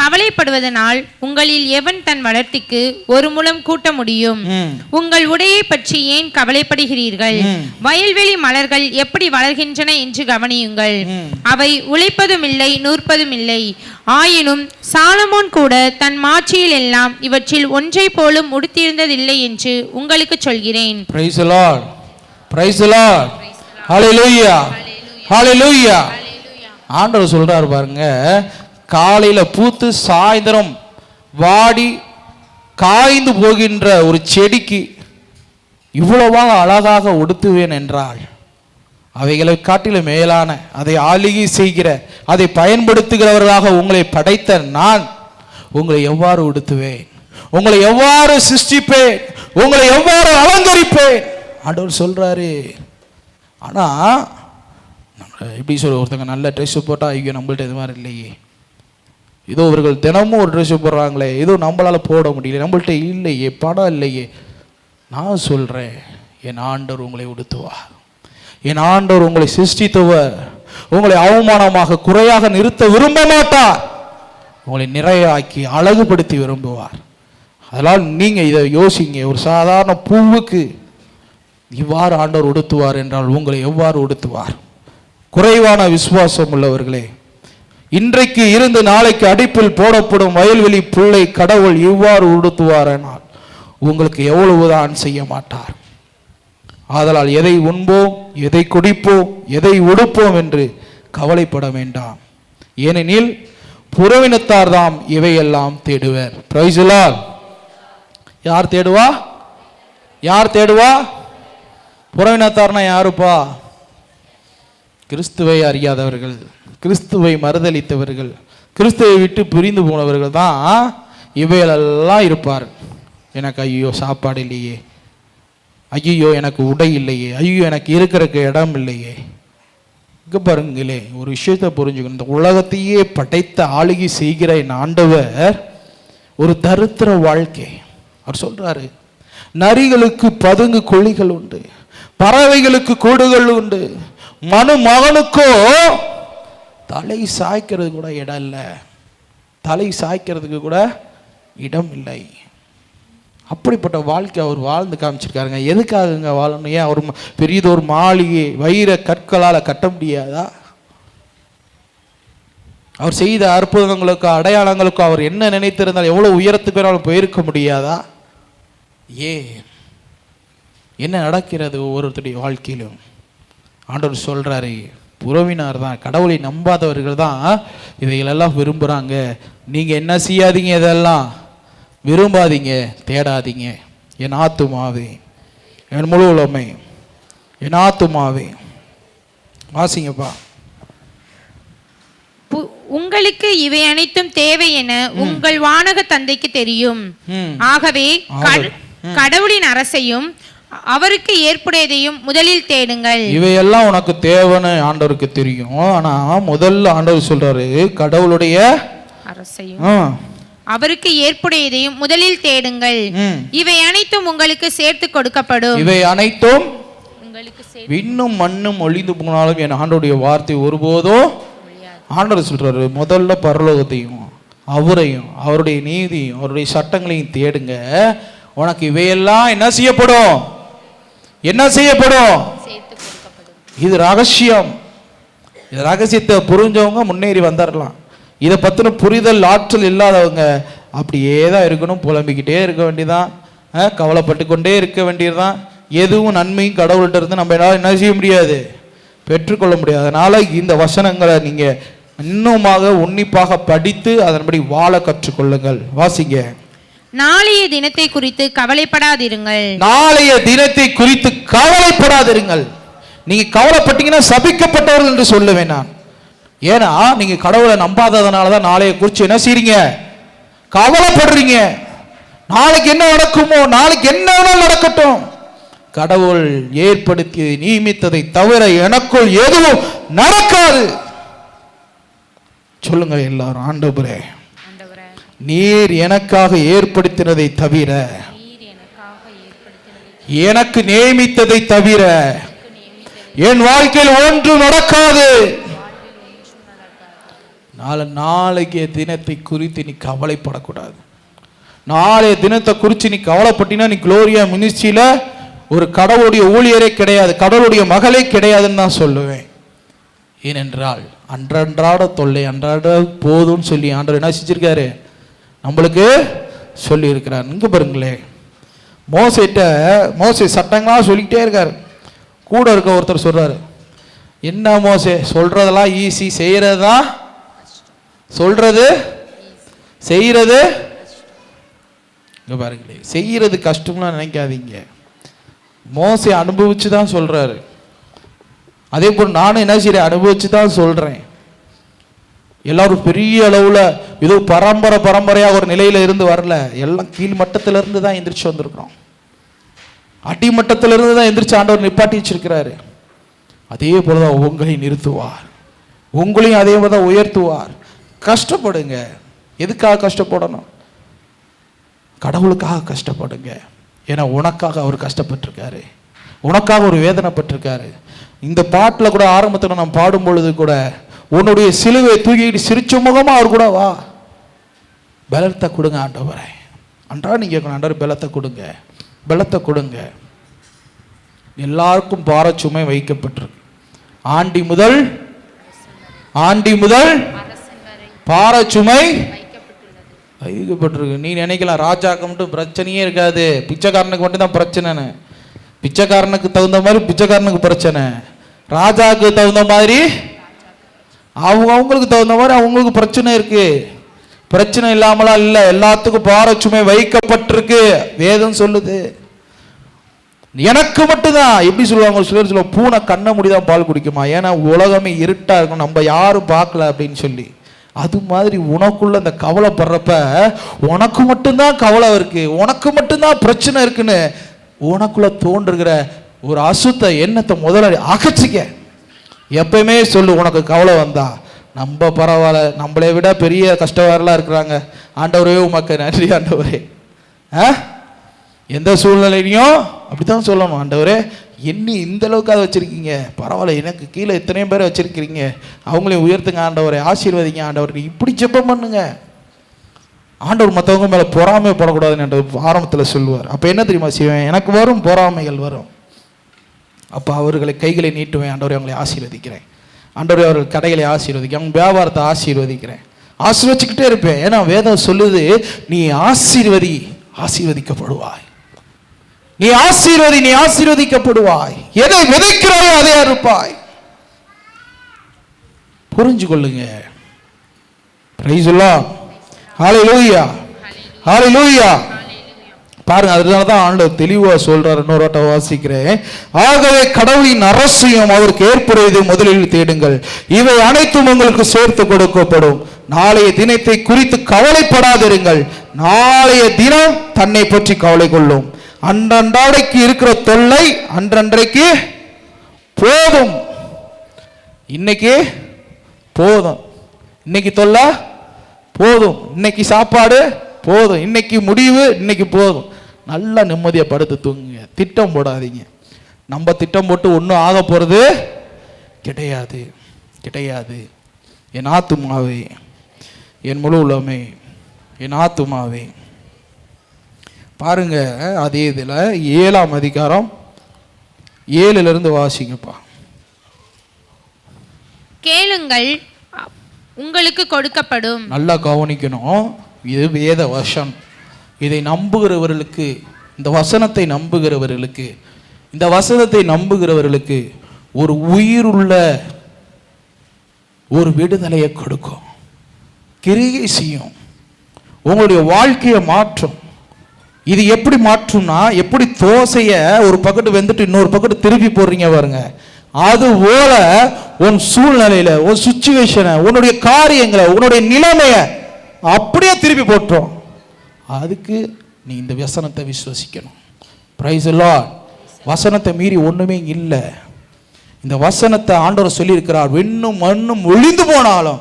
கவலைப்படுவதனால் உங்களில் எவன் தன் வளர்த்திக்கு ஒரு முழம் கூட்ட முடியும்? உங்கள் உடையை பற்றி ஏன் கவலைப்படுகிறீர்கள்? வயல்வெளி மலர்கள் எப்படி வளர்கின்றன என்று கவனியுங்கள். அவை உழைப்பதும் இல்லை, நூற்பதும் இல்லை. ஆயினும் சாலமோன் கூட தன் மாட்சியில் எல்லாம் இவற்றில் ஒன்றை போலும் உடுத்தியிருந்ததில்லை என்று உங்களுக்கு சொல்கிறேன். Praise the Lord. Praise the Lord. Hallelujah. Hallelujah. ஆண்டவர் சொல்றாரு பாருங்க, காலையில பூத்து சாயந்தரம் வாடி காய்ந்து போகின்ற ஒரு செடிக்கு இவ்வளவா அழகாக உடுத்துவேன் என்றால் அவைகளை காட்டிலும் மேலான, அதை ஆளுகை செய்கிற, அதை பயன்படுத்துகிறவர்களாக உங்களை படைத்த நான் உங்களை எவ்வாறு உடுத்துவேன், உங்களை எவ்வாறு சிருஷ்டிப்பேன், உங்களை எவ்வாறு அலங்கரிப்பேன் ஆண்டவர் சொல்றாரு. ஆனா எப்படி சொல்ல, ஒருத்தங்க நல்ல ட்ரெஸ் போட்டா ஐயோ நம்மள்ட்ட இது மாதிரி இல்லையே, ஏதோ இவர்கள் தினமும் ஒரு ட்ரெஸ் போடுறாங்களே, ஏதோ நம்மளால போட முடியல, நம்மள்ட்ட இல்லையே, படம் இல்லையே. நான் சொல்றேன், என் ஆண்டவர் உங்களை உடுத்துவார். என் ஆண்டவர் உங்களை சிருஷ்டித்தவர். உங்களை அவமானமாக குறையாக நிறுத்த விரும்ப மாட்டார். உங்களை நிறையாக்கி அழகுபடுத்தி விரும்புவார். அதனால் நீங்க இதை யோசிங்க. ஒரு சாதாரண பூவுக்கு இவ்வாறு ஆண்டவர் உடுத்துவார் என்றால் உங்களை எவ்வாறு உடுத்துவார்? குறைவான விசுவாசம் உள்ளவர்களே, இன்றைக்கு இருந்து நாளைக்கு அடிப்பில் போடப்படும் வயல்வெளி புல்லை கடவுள் இவ்வாறு உடுத்துவார் என்றால் உங்களுக்கு எவ்வளவுதான் செய்ய மாட்டார். ஆதலால் எதை உண்போம், எதை குடிப்போம், எதை உடுப்போம் என்று கவலைப்பட வேண்டாம். ஏனெனில் புறவினத்தார் தாம் இவையெல்லாம் தேடுவர். Price the Lord. யார் தேடுவா? யார் தேடுவா? புறவினத்தார்னா யாருப்பா? கிறிஸ்துவை அறியாதவர்கள், கிறிஸ்துவை மறுதலித்தவர்கள், கிறிஸ்துவை விட்டு பிரிந்து போனவர்கள் தான் இவையெல்லாம் இருப்பார். எனக்கு ஐயோ சாப்பாடு இல்லையே, ஐயோ எனக்கு உடை இல்லையே, ஐயோ எனக்கு இருக்கிறக்கு இடம் இல்லையே. இங்கே பாருங்களே, ஒரு விஷயத்தை புரிஞ்சுக்கணும். இந்த உலகத்தையே படைத்த ஆளுகை செய்கிற என் ஆண்டவர் ஒரு தரித்திர வாழ்க்கை. அவர் சொல்றாரு, நரிகளுக்கு பதுங்கு குழிகள் உண்டு, பறவைகளுக்கு கூடுகள் உண்டு, மனுமகனுக்கோ தலை சாய்க்கிறது கூட இடம் இல்லை, தலை சாய்க்கிறதுக்கு கூட இடம் இல்லை. அப்படிப்பட்ட வாழ்க்கை அவர் வாழ்ந்து காமிச்சிருக்காருங்க. எதுக்காகங்க வாழணும்? ஏன் அவர் பெரியதொரு மாளிகை வைர கற்களால் கட்ட முடியாதா? அவர் செய்த அற்புதங்களுக்கோ அடையாளங்களுக்கோ அவர் என்ன நினைத்திருந்தால் எவ்வளவு உயரத்துக்கு வேணாலும் போயிருக்க முடியாதா? ஏன் என்ன நடக்கிறது ஒவ்வொருத்தருடைய வாழ்க்கையிலும்? ஆண்டவர் சொல்றாரு, புறவினார் தான், கடவுளை நம்பாதவர்கள் தான் இவைகளெல்லாம் விரும்புகிறாங்க. நீங்கள் என்ன செய்யாதீங்க, இதெல்லாம் விரும்பாதீங்க, தேடாதீங்க. என் ஆத்துமாவே, என் முழு உலகமே, என் ஆத்துமாவே. வாசிங்கப்பா. உங்களுக்கு இவை அனைத்தும் தேவை என உங்கள் வானக தந்தைக்கு தெரியும். ஆகவே கடவுளின் அரசையும் அவருக்கு ஏற்புடையதையும் முதலில் தேடுங்கள். இவையெல்லாம் உனக்கு தேவைன்னு ஆண்டவருக்கு தெரியும். ஆனா முதல்ல ஆண்டவர் சொல்றாரு, கடவுளுடைய அரசையும் அவருக்கு ஏற்புடையதையும் முதலில் தேடுங்கள். இவை அனைத்தும் உங்களுக்கு சேர்த்து கொடுக்கப்படும். இவை அனைத்தும் உங்களுக்கு விண்ணும் மண்ணும் ஒழிந்து போனாலும் என் ஆண்டவருடைய வார்த்தை ஒருபோதும், ஆண்டவர் சொல்றாரு, முதல்ல பரலோகத்தையும் அவரையும் அவருடைய நீதியும் அவருடைய சட்டங்களையும் தேடுங்க. உனக்கு இவையெல்லாம் என்ன செய்யப்படும்? என்ன செய்யப்படும்? இது ரகசியம். இது ரகசியத்தை புரிஞ்சவங்க முன்னேறி வந்துடலாம். இதை பற்றின புரிதல் ஆற்றல் இல்லாதவங்க அப்படியே தான் இருக்கணும், புலம்பிக்கிட்டே இருக்க வேண்டியதான், கவலைப்பட்டு கொண்டே இருக்க வேண்டியதுதான். எதுவும் நன்மையும் கடவுள்கிட்ட இருந்து நம்ம என்ன செய்ய முடியாது, பெற்றுக்கொள்ள முடியாது. அதனால இந்த வசனங்களை நீங்க இன்னுமாக உன்னிப்பாக படித்து அதன்படி வாழ கற்றுக்கொள்ளுங்கள். வாசிங்க. நாளைய தினத்தை குறித்து கவலைப்படாதிருங்கள். நாளைய தினத்தை குறித்து கவலைப்படாதிருங்கள். நீங்க கவலைப்பட்டீங்கன்னா சபிக்கப்பட்டவர்கள் என்று சொல்லுவேன் நான். ஏன்னா நீங்க கடவுளை நம்பாததுனாலதான் நாளைய குறித்து என்ன செய்றீங்க, கவலைப்படுறீங்க. நாளைக்கு என்ன நடக்குமோ, நாளைக்கு என்ன நடக்கட்டும், கடவுள் ஏற்படுத்தி நியமித்ததை தவிர எனக்குள் எதுவும் நடக்காது. சொல்லுங்க எல்லாரும், ஆண்டவரே நீர் எனக்காக ஏற்படுத்தினதை தவிர, எனக்கு நியமித்ததை தவிர என் வாழ்க்கையில் ஒன்று நடக்காது. நாளைய தினத்தை குறித்து நீ கவலைப்படக்கூடாது. நாளைய தினத்தை குறித்து நீ கவலைப்பட்டினா நீ குளோரியா மினிஸ்ட்ரியில ஒரு கடவுளுடைய ஊழியரே கிடையாது, கடவுளுடைய மகளே கிடையாதுன்னு தான் சொல்லுவேன். ஏனென்றால் அன்றன்றாட தொல்லை அன்றாட போதும்னு சொல்லி ஆண்டவர் என்ன செஞ்சிருக்காரு, நம்மளுக்கு சொல்லி இருக்கிறார். இங்க பாருங்களேன், மோசே சட்டங்களா சொல்லிக்கிட்டே இருக்காரு. கூட இருக்க ஒருத்தர் சொல்றாரு, என்ன மோசே சொல்றதெல்லாம் ஈஸி, செய்யறதுதான், சொல்றது செய்யறது, இங்க பாருங்களேன், செய்யறது கஷ்டம்னா நினைக்காதீங்க. மோசே அனுபவிச்சு தான் சொல்றாரு. அதே போல் நானும் என்ன செய்யறேன், அனுபவிச்சு தான் சொல்றேன். எல்லாரும் பெரிய அளவுல ஏதோ பரம்பரையாக ஒரு நிலையில இருந்து வரல, எல்லாம் கீழ் மட்டத்தில இருந்து தான் எந்திரிச்சு வந்திருக்கிறோம். அடிமட்டத்திலிருந்து தான் எந்திரிச்சு ஆண்டவர் நிப்பாட்டி வச்சிருக்கிறாரு. அதே போலதான் உங்களை நிறுத்துவார், உங்களையும் அதே போலதான் உயர்த்துவார். கஷ்டப்படுங்க. எதுக்காக கஷ்டப்படணும்? கடவுளுக்காக கஷ்டப்படுங்க. ஏன்னா உனக்காக அவர் கஷ்டப்பட்டிருக்காரு, உனக்காக ஒரு வேதனைப்பட்டிருக்காரு. இந்த பாட்டில் கூட ஆரம்பத்தில் நாம் பாடும் பொழுது கூட உன்னுடைய சிலுவை தூக்கிட்டு சிரிச்ச முகமா அவர் கூட வா, பலத்தை கொடுங்க ஆண்டவரே. அன்றா நீங்க கேட்கணும், ஆண்டவர் பலத்தை கொடுங்க, பலத்தை கொடுங்க. எல்லாருக்கும் பாரச்சுமை வைக்கப்பட்டிருக்கு. ஆண்டி முதல் பாரச்சுமை வைக்கப்பட்டிருக்கு. நீ நினைக்கலாம் ராஜாக்கு மட்டும் பிரச்சனையே இருக்காது, பிச்சைக்காரனுக்கு மட்டும் தான் பிரச்சனைன்னு. பிச்சைக்காரனுக்கு தகுந்த மாதிரி பிச்சைக்காரனுக்கு பிரச்சனை, ராஜாவுக்கு தகுந்த மாதிரி அவங்களுக்கு தகுந்த மாதிரி அவங்களுக்கு பிரச்சனை இருக்கு. பிரச்சனை இல்லாமலாம் இல்லை, எல்லாத்துக்கும் பாரச்சுமை வைக்கப்பட்டிருக்கு. வேதம் சொல்லுது. எனக்கு மட்டும்தான் எப்படி சொல்லுவாங்க, சிலர் சொல்லுவாங்க பூனை கண்ண முடிதான் பால் குடிக்குமா, ஏன்னா உலகமே இருட்டா இருக்கும், நம்ம யாரும் பார்க்கல அப்படின்னு சொல்லி. அது மாதிரி உனக்குள்ள அந்த கவலைப்படுறப்ப உனக்கு மட்டும்தான் கவலை இருக்கு, உனக்கு மட்டும்தான் பிரச்சனை இருக்குன்னு உனக்குள்ள தோன்றுகிற ஒரு அசுத்த எண்ணத்தை முதல்ல அகற்றிக்க. எப்பயுமே சொல்லு, உனக்கு கவலை வந்தா நம்ம பரவாயில்ல, நம்மளை விட பெரிய கஷ்டவாரெல்லாம் இருக்கிறாங்க, ஆண்டவரே உமக்கு நன்றி ஆண்டவரே. எந்த சூழ்நிலையும் அப்படித்தான் சொல்லணும், ஆண்டவரே என்னை இந்த அளவுக்கு அதை வச்சிருக்கீங்க, பரவாயில்ல, எனக்கு கீழே இத்தனை பேரை வச்சிருக்கிறீங்க, அவங்களையும் உயர்த்துங்க ஆண்டவரே, ஆசீர்வதிங்க ஆண்டவரே. இப்படி ஜெபம் பண்ணுங்க. ஆண்டவர் மற்றவங்க மேலே பொறாமைப்படக்கூடாதுன்னு என்ற ஆரம்பத்தில் சொல்லுவார். அப்போ என்ன தெரியுமா செய்வேன், எனக்கு வரும் பொறாமைகள் வரும், அப்போ அவர்களை கைகளை நீட்டுவேன், ஆண்டவரை அவங்களை ஆசீர்வதிக்கிறேன், ஆண்டவரை அவர்கள் கடைகளை ஆசீர்வதிக்கிறேன், அவங்க வியாபாரத்தை ஆசீர்வதிக்கிறேன், ஆசீர்வதிச்சுக்கிட்டே இருப்பேன். ஏன்னா வேதம் சொல்லுது, நீ ஆசீர்வதிக்கப்படுவாய், நீ ஆசீர்வதிக்கப்படுவாய், எதை விதைக்கிறாயோ அதை அறுப்பாய். புரிஞ்சு கொள்ளுங்க. Praise the lord. Hallelujah, hallelujah. பாருங்க, அதனால தான் ஆண்டவர் தெளிவா சொல்றார். இன்னொரு வாட்ட வாசிக்கிறேன். ஆகவே கடவுளின் அரசையும் அவருக்கு ஏற்புடையது முதலில் தேடுங்கள், இவை அனைத்தும் உங்களுக்கு சேர்த்து கொடுக்கப்படும். நாளைய தினத்தை குறித்து கவலைப்படாதிருங்கள், நாளைய தினம் தன்னை பற்றி கவலை கொள்ளும். அன்றன்றைக்கு இருக்கிற தொல்லை அன்றன்றைக்கு போதும். இன்னைக்கு போதும், இன்னைக்கு தொல்லை போதும், இன்னைக்கு சாப்பாடு போதும், இன்னைக்கு முடிவு இன்னைக்கு போதும். நல்லா நிம்மதியை படுத்து தூங்குங்க. திட்டம் போடாதீங்க. நம்ம திட்டம் போட்டு ஒன்றும் ஆக போகிறது கிடையாது, கிடையாது. என் ஆத்துமாவே, என் முழு உள்ளமே, என் ஆத்துமாவே. பாருங்க, அதே இதில் 7ஆம் அதிகாரம் 7லிருந்து வாசிங்கப்பா. கேளுங்கள் உங்களுக்கு கொடுக்கப்படும். நல்லா கவனிக்கணும், இது வேத வசனம். இதை நம்புகிறவர்களுக்கு, இந்த வசனத்தை நம்புகிறவர்களுக்கு, இந்த வசனத்தை நம்புகிறவர்களுக்கு ஒரு உயிருள்ள ஒரு விடுதலையை கொடுக்கும், கிரியை செய்யும், உங்களுடைய வாழ்க்கையை மாற்றும். இது எப்படி மாற்றும்னா, எப்படி தோசையை ஒரு பக்கத்து வெந்துட்டு இன்னொரு பக்கத்து திருப்பி போடுறீங்க பாருங்க, அது போல உன் சூழ்நிலையில, உன் சிச்சுவேஷனை, உன்னுடைய காரியங்களை, உன்னுடைய நிலைமையை அப்படியே திருப்பி போட்டுரும். அதுக்கு நீ இந்த வசனத்தை விசுவசிக்கணும். Price the Lord. வசனத்தை மீறி ஒண்ணுமே இல்லை. இந்த வசனத்தை ஆண்டவர் சொல்லியிருக்கிறார், விண்ணும் மண்ணும் ஒழிந்து போனாலும்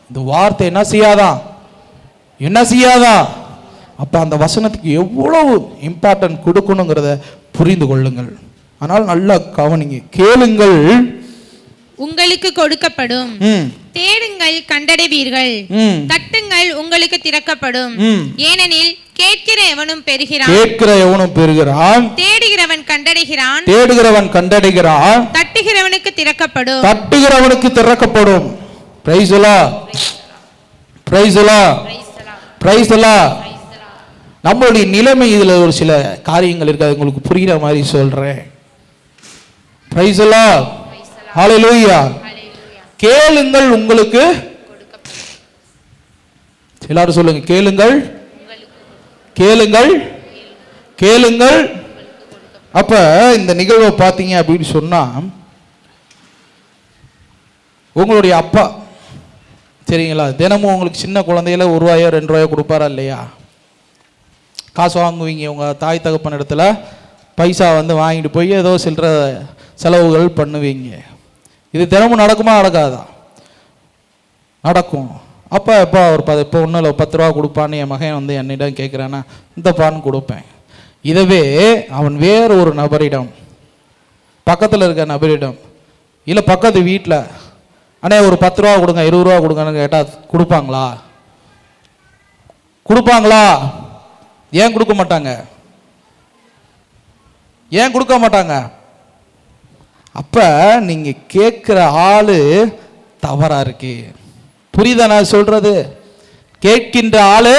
இந்த வார்த்தை என்ன செய்யாதான், என்ன செய்யாதான். அப்ப அந்த வசனத்துக்கு எவ்வளவு இம்பார்ட்டன்ட் கொடுக்கணுங்கிறத புரிந்து கொள்ளுங்கள். ஆனால் நல்லா கவனிங்க. கேளுங்கள் உங்களுக்கு கொடுக்கப்படும், தேடுங்கள் கண்டடைவீர்கள், தட்டுங்கள் உங்களுக்கு திறக்கப்படும். ஏனெனில் கேட்கிற எவனும் பெறுகிறான், தேடுகிறவன் கண்டடைகிறான், தட்டுகிறவனுக்கு திறக்கப்படும். Price the lord, praise the lord, praise the Lord. நம்மளுடைய நிலைமை இதுல ஒரு சில காரியங்கள் இருக்கு, அது உங்களுக்கு புரிகிற மாதிரி சொல்றேன். பிரைஸ் தி லார்ட், ஹல்லேலூயா. கேளுங்கள் உங்களுக்கு, எல்லாரும் சொல்லுங்க, கேளுங்கள், கேளுங்கள், கேளுங்கள். அப்ப இந்த நிகழ்வை பார்த்தீங்க அப்படின்னு சொன்னா, உங்களுடைய அப்பா சரிங்களா, தினமும் உங்களுக்கு சின்ன குழந்தையில ₹1 ₹2 கொடுப்பாரா இல்லையா? காசு வாங்குவீங்க உங்கள் தாய் தகப்பன் இடத்துல, பைசா வாங்கிட்டு போய் ஏதோ சில்லற செலவுகள் பண்ணுவீங்க. இது தினமும் நடக்குமா நடக்காதா? நடக்கும். அப்போ எப்போ ஒரு இப்போ ஒன்றும் இல்லை ₹10 கொடுப்பான்னு என் மகன் என்னிடம் கேட்குறான்னா இந்தப்பான்னு கொடுப்பேன். இதவே அவன் வேறு ஒரு நபரிடம், பக்கத்தில் இருக்க நபரிடம், இல்லை பக்கத்து வீட்டில் அண்ணே ஒரு ₹10 கொடுங்க ₹20 கொடுங்கன்னு கேட்டால் கொடுப்பாங்களா? கொடுப்பாங்களா? ஏன் கொடுக்க மாட்டாங்க? ஏன் கொடுக்க மாட்டாங்க? அப்ப நீங்க கேட்கிற ஆளு தவறா இருக்கு. புரியுதா நான் சொல்றது? கேட்கின்ற ஆளு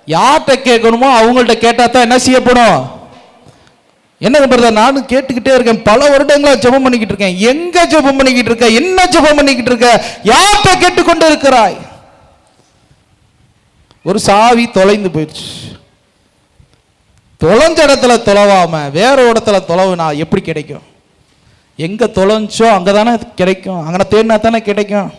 யார்கிட்ட கேட்கணுமோ அவங்கள்ட்ட கேட்டா தான் என்ன செய்யப்படும்? என்ன பண்றது? நானும் கேட்டுக்கிட்டே இருக்கேன், பல வருடங்களா ஜெபம் பண்ணிக்கிட்டு இருக்கேன். எங்க ஜெபம் பண்ணிக்கிட்டு இருக்க? என்ன ஜெபம் பண்ணிக்கிட்டு இருக்க? யார்கிட்ட கேட்டுக்கொண்டு இருக்கிறாய்? ஒரு சாவி தொலைந்து போயிடுச்சு. தொலைஞ்ச இடத்துல தொலைவாம வேற இடத்துல தொலைவுனா எப்படி கிடைக்கும்? எங்க தொலைஞ்சோ அங்கதானே கிடைக்கும், அங்கே தேடினா தானே கிடைக்கும்.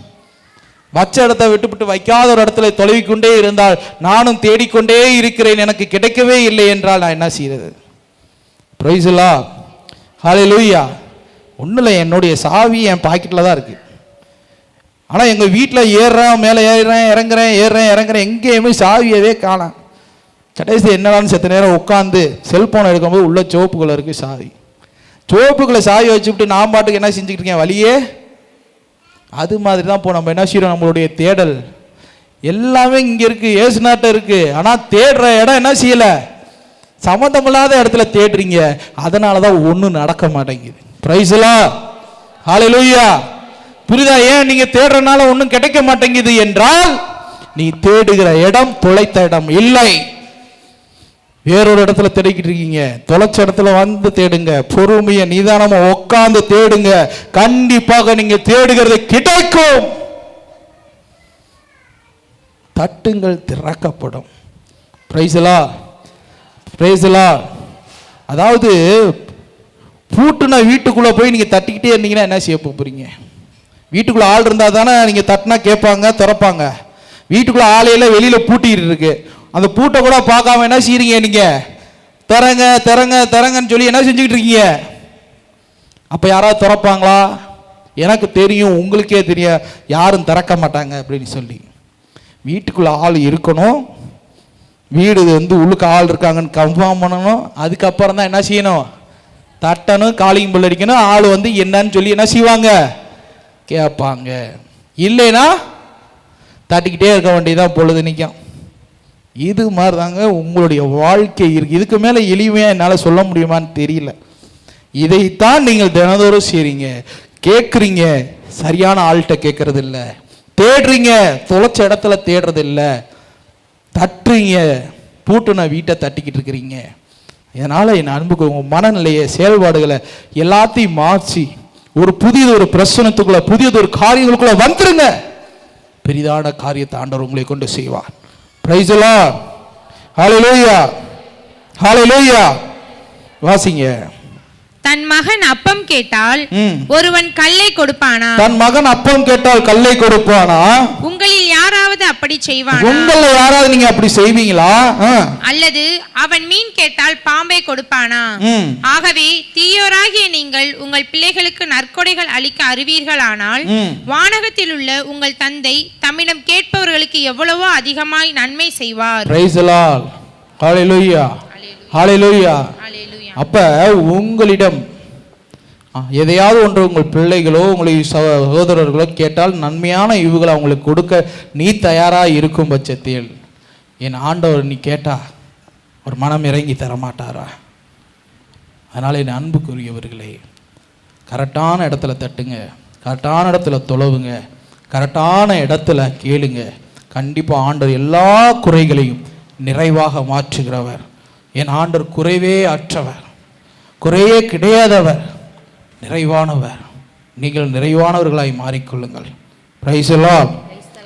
வச்ச இடத்த விட்டுவிட்டு வைக்காத ஒரு இடத்துல தொலைவிக்கொண்டே இருந்தால், நானும் தேடிக்கொண்டே இருக்கிறேன், எனக்கு கிடைக்கவே இல்லை என்றால் நான் என்ன செய்யறது? பிரைஸ் தி லார்ட், ஹல்லேலூயா. ஒன்றும் இல்லை, என்னுடைய சாவி என் பாக்கெட்டில் தான் இருக்கு. ஆனால் எங்கள் வீட்டில் ஏறுறேன், மேலே ஏறுறேன், இறங்குறேன், ஏறுறேன், இறங்குறேன், எங்கேயுமே சாவியவே காணோம். கடைசி என்னடான்னு செத்த நேரம் உட்காந்து செல்போனை எடுக்கும்போது உள்ள சோப்புக்குள்ள இருக்கு சாவி. சோப்புக்குள்ள சாவி வச்சுவிட்டு நான் பாட்டுக்கு என்ன செஞ்சுக்கிட்டு இருக்கேன் வழியே. அது மாதிரி தான் இப்போ நம்ம என்ன செய்யறோம், நம்மளுடைய தேடல் எல்லாமே இங்கே இருக்கு, ஏசுநாட்ட இருக்கு. ஆனால் தேடுற இடம் என்ன செய்யல, சம்மந்தமில்லாத இடத்துல தேடுறீங்க. அதனால தான் ஒன்றும் நடக்க மாட்டேங்குது. Price the lord, hallelujah. புரியுதா? ஏன் நீங்க தேடுறதுனால ஒன்றும் கிடைக்க மாட்டேங்குது என்றால், நீ தேடுகிற இடம் தொலைத்த இடம் இல்லை, வேறொரு இடத்துல தேடிக்கிட்டு இருக்கீங்க. தொலைச்ச இடத்துல வந்து தேடுங்க, பொறுமைய நிதானமா உட்கார்ந்து தேடுங்க. கண்டிப்பாக நீங்க தேடுகிறது கிடைக்கும். தட்டுங்கள் திறக்கப்படும். Price the lord, praise the Lord. அதாவது பூட்டுன வீட்டுக்குள்ள போய் நீங்க தட்டிக்கிட்டே இருந்தீங்கன்னா என்ன செய்ய போறீங்க? வீட்டுக்குள்ள ஆள் இருந்தா தானே நீங்க தட்டினா கேட்பாங்க, திறப்பாங்க. வீட்டுக்குள்ள ஆளையில வெளியில பூட்டிட்டு இருக்கு, அந்த பூட்டை கூட பார்க்காம என்ன செய்யறீங்க? நீங்க திறங்க திறங்க திறங்கன்னு சொல்லி என்ன செஞ்சுக்கிட்டு இருக்கீங்க? அப்ப யாராவது திறப்பாங்களா? எனக்கு தெரியும், உங்களுக்கே தெரியும், யாரும் திறக்க மாட்டாங்க அப்படின்னு சொல்லி. வீட்டுக்குள்ள ஆள் இருக்கணும், வீடு உள்ளுக்கு ஆள் இருக்காங்கன்னு கன்ஃபார்ம் பண்ணணும். அதுக்கப்புறம் தான் என்ன செய்யணும்? தட்டணும், காலிங் பெல் அடிக்கணும். ஆள் என்னன்னு சொல்லி என்ன செய்வாங்க? கேட்பாங்க. இல்லைன்னா தட்டிக்கிட்டே இருக்க வேண்டியதான், பொழுது நிற்கும். இது மாதிரி தாங்க உங்களுடைய வாழ்க்கை இருக்கு. இதுக்கு மேலே எளிமையாக என்னால் சொல்ல முடியுமான்னு தெரியல. இதைத்தான் நீங்கள் தினந்தோறும் செய்றீங்க. கேட்குறீங்க, சரியான ஆள்கிட்ட கேட்கறது இல்லை. தேடுறீங்க, தொலைச்ச இடத்துல தேடுறது இல்லை. தட்டுறீங்க, பூட்டுன வீட்டை தட்டிக்கிட்டு இருக்கிறீங்க. இதனால் என் அன்புக்கு உங்கள் மனநிலையை, செயல்பாடுகளை எல்லாத்தையும் மாற்றி ஒரு புதியது ஒரு பிரச்சனத்துக்குள்ள, புதியது ஒரு காரியங்களுக்குள்ள வந்துருங்க. பெரிதான காரியத்தை ஆண்டவர் உங்களை கொண்டு செய்வார். பிரைஸ் தி லார்ட், ஹல்லேலூயா, ஹல்லேலூயா. வாசிங்க. தன் மகன் அப்பம் கேட்டால் ஒருவன் கல்லை கொடுப்பானா? தன் மகன் அப்பம் கேட்டால் கல்லை கொடுப்பானா? உங்களில் யாராவது அப்படி செய்வானா? உங்கள யாராவது நீங்க அப்படி செய்வீங்களா? அல்லது அவன் மீன் கேட்டால் பாம்பை கொடுப்பானா? ஆகவே தீயோராகிய நீங்கள் உங்கள் பிள்ளைகளுக்கு நற்கொடைகள் அளிக்க அறிவீர்களானால், வானகத்தில் உள்ள உங்கள் தந்தை தம்மிடம் கேட்பவர்களுக்கு எவ்வளவோ அதிகமாய் நன்மை செய்வார். பிரைஸ் தி லார்ட், ஹல்லேலூயா, ஹல்லேலூயா. அப்ப உங்களிடம் எதையாவது ஒன்று உங்கள் பிள்ளைகளோ உங்களுடைய சகோதரர்களோ கேட்டால் நன்மையான இவுகளை அவங்களுக்கு கொடுக்க நீ தயாராக இருக்கும் பட்சத்தில், என் ஆண்டவர் நீ கேட்டா ஒரு மனம் இறங்கி தரமாட்டாரா? அதனால் என் அன்புக்குரியவர்களே, கரெக்டான இடத்துல தட்டுங்க, கரெக்டான இடத்துல தொலைவுங்க, கரெக்டான இடத்துல கேளுங்க. கண்டிப்பாக ஆண்டவர் எல்லா குறைகளையும் நிறைவாக மாற்றுகிறவர். என் ஆண்டவர் குறைவே அற்றவர், குறையே கிடையாதவர், நிறைவானவர். நீங்கள் நிறைவானவர்களாய் மாறிக்கொள்ளுங்கள். Praise the lord,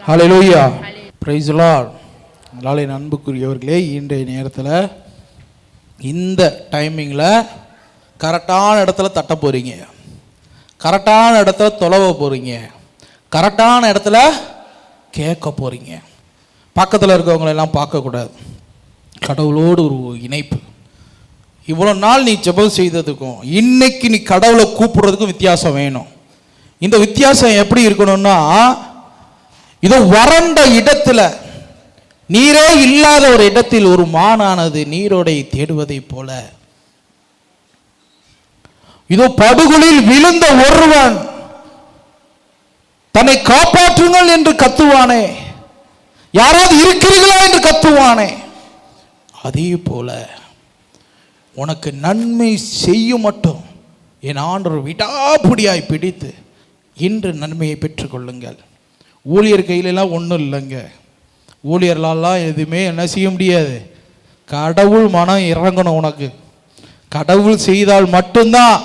hallelujah, praise the lord. அதனால் என் அன்புக்குரியவர்களே, இன்றைய நேரத்தில் இந்த டைமிங்கில் கரெக்டான இடத்துல தட்ட போகிறீங்க, கரெக்டான இடத்துல தொலைவ போகிறீங்க, கரெக்டான இடத்துல கேட்க போகிறீங்க. பக்கத்தில் இருக்கவங்களெல்லாம் பார்க்கக்கூடாது. கடவுளோடு ஒரு இணைப்பு. இவ்வளோ நாள் நீ ஜெபம் செய்ததுக்கும் இன்னைக்கு நீ கடவுளை கூப்பிடுறதுக்கும் வித்தியாசம் வேணும். இந்த வித்தியாசம் எப்படி இருக்கணும்னா, இதோ வறண்ட இடத்துல, நீரே இல்லாத ஒரு இடத்தில் ஒரு மானானது நீரோடை தேடுவதை போல, இதோ படுகுழியில் விழுந்த ஒருவன் தன்னை காப்பாற்றுங்கள் என்று கத்துவானே, யாராவது இருக்கிறீர்களா என்று கத்துவானே, அதே போல உனக்கு நன்மை செய்யும் மட்டும் என் ஆண்டவர் விடாப்பிடியாய் பிடித்து இன்று நன்மையை பெற்றுக்கொள்ளுங்கள். ஊழியர் கையிலெல்லாம் ஒன்றும் இல்லைங்க. ஊழியர்களெல்லாம் எதுவுமே என்ன செய்ய முடியாது. கடவுள் மனம் இறங்கணும். உனக்கு கடவுள் செய்தால் மட்டும்தான்,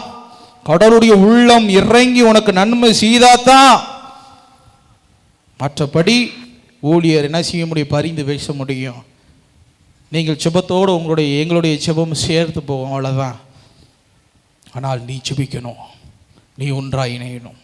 கடவுளுடைய உள்ளம் இறங்கி உனக்கு நன்மை செய்தாதான், மற்றபடி ஊழியர் என்ன செய்ய முடியும், பரிந்து பேச முடியும். நீங்கள் செபத்தோடு எங்களுடைய செபம் சேர்த்து போவோம், அவ்வளோதான். ஆனால் நீ செபிக்கணும், நீ ஒன்றாய் இணையணும்.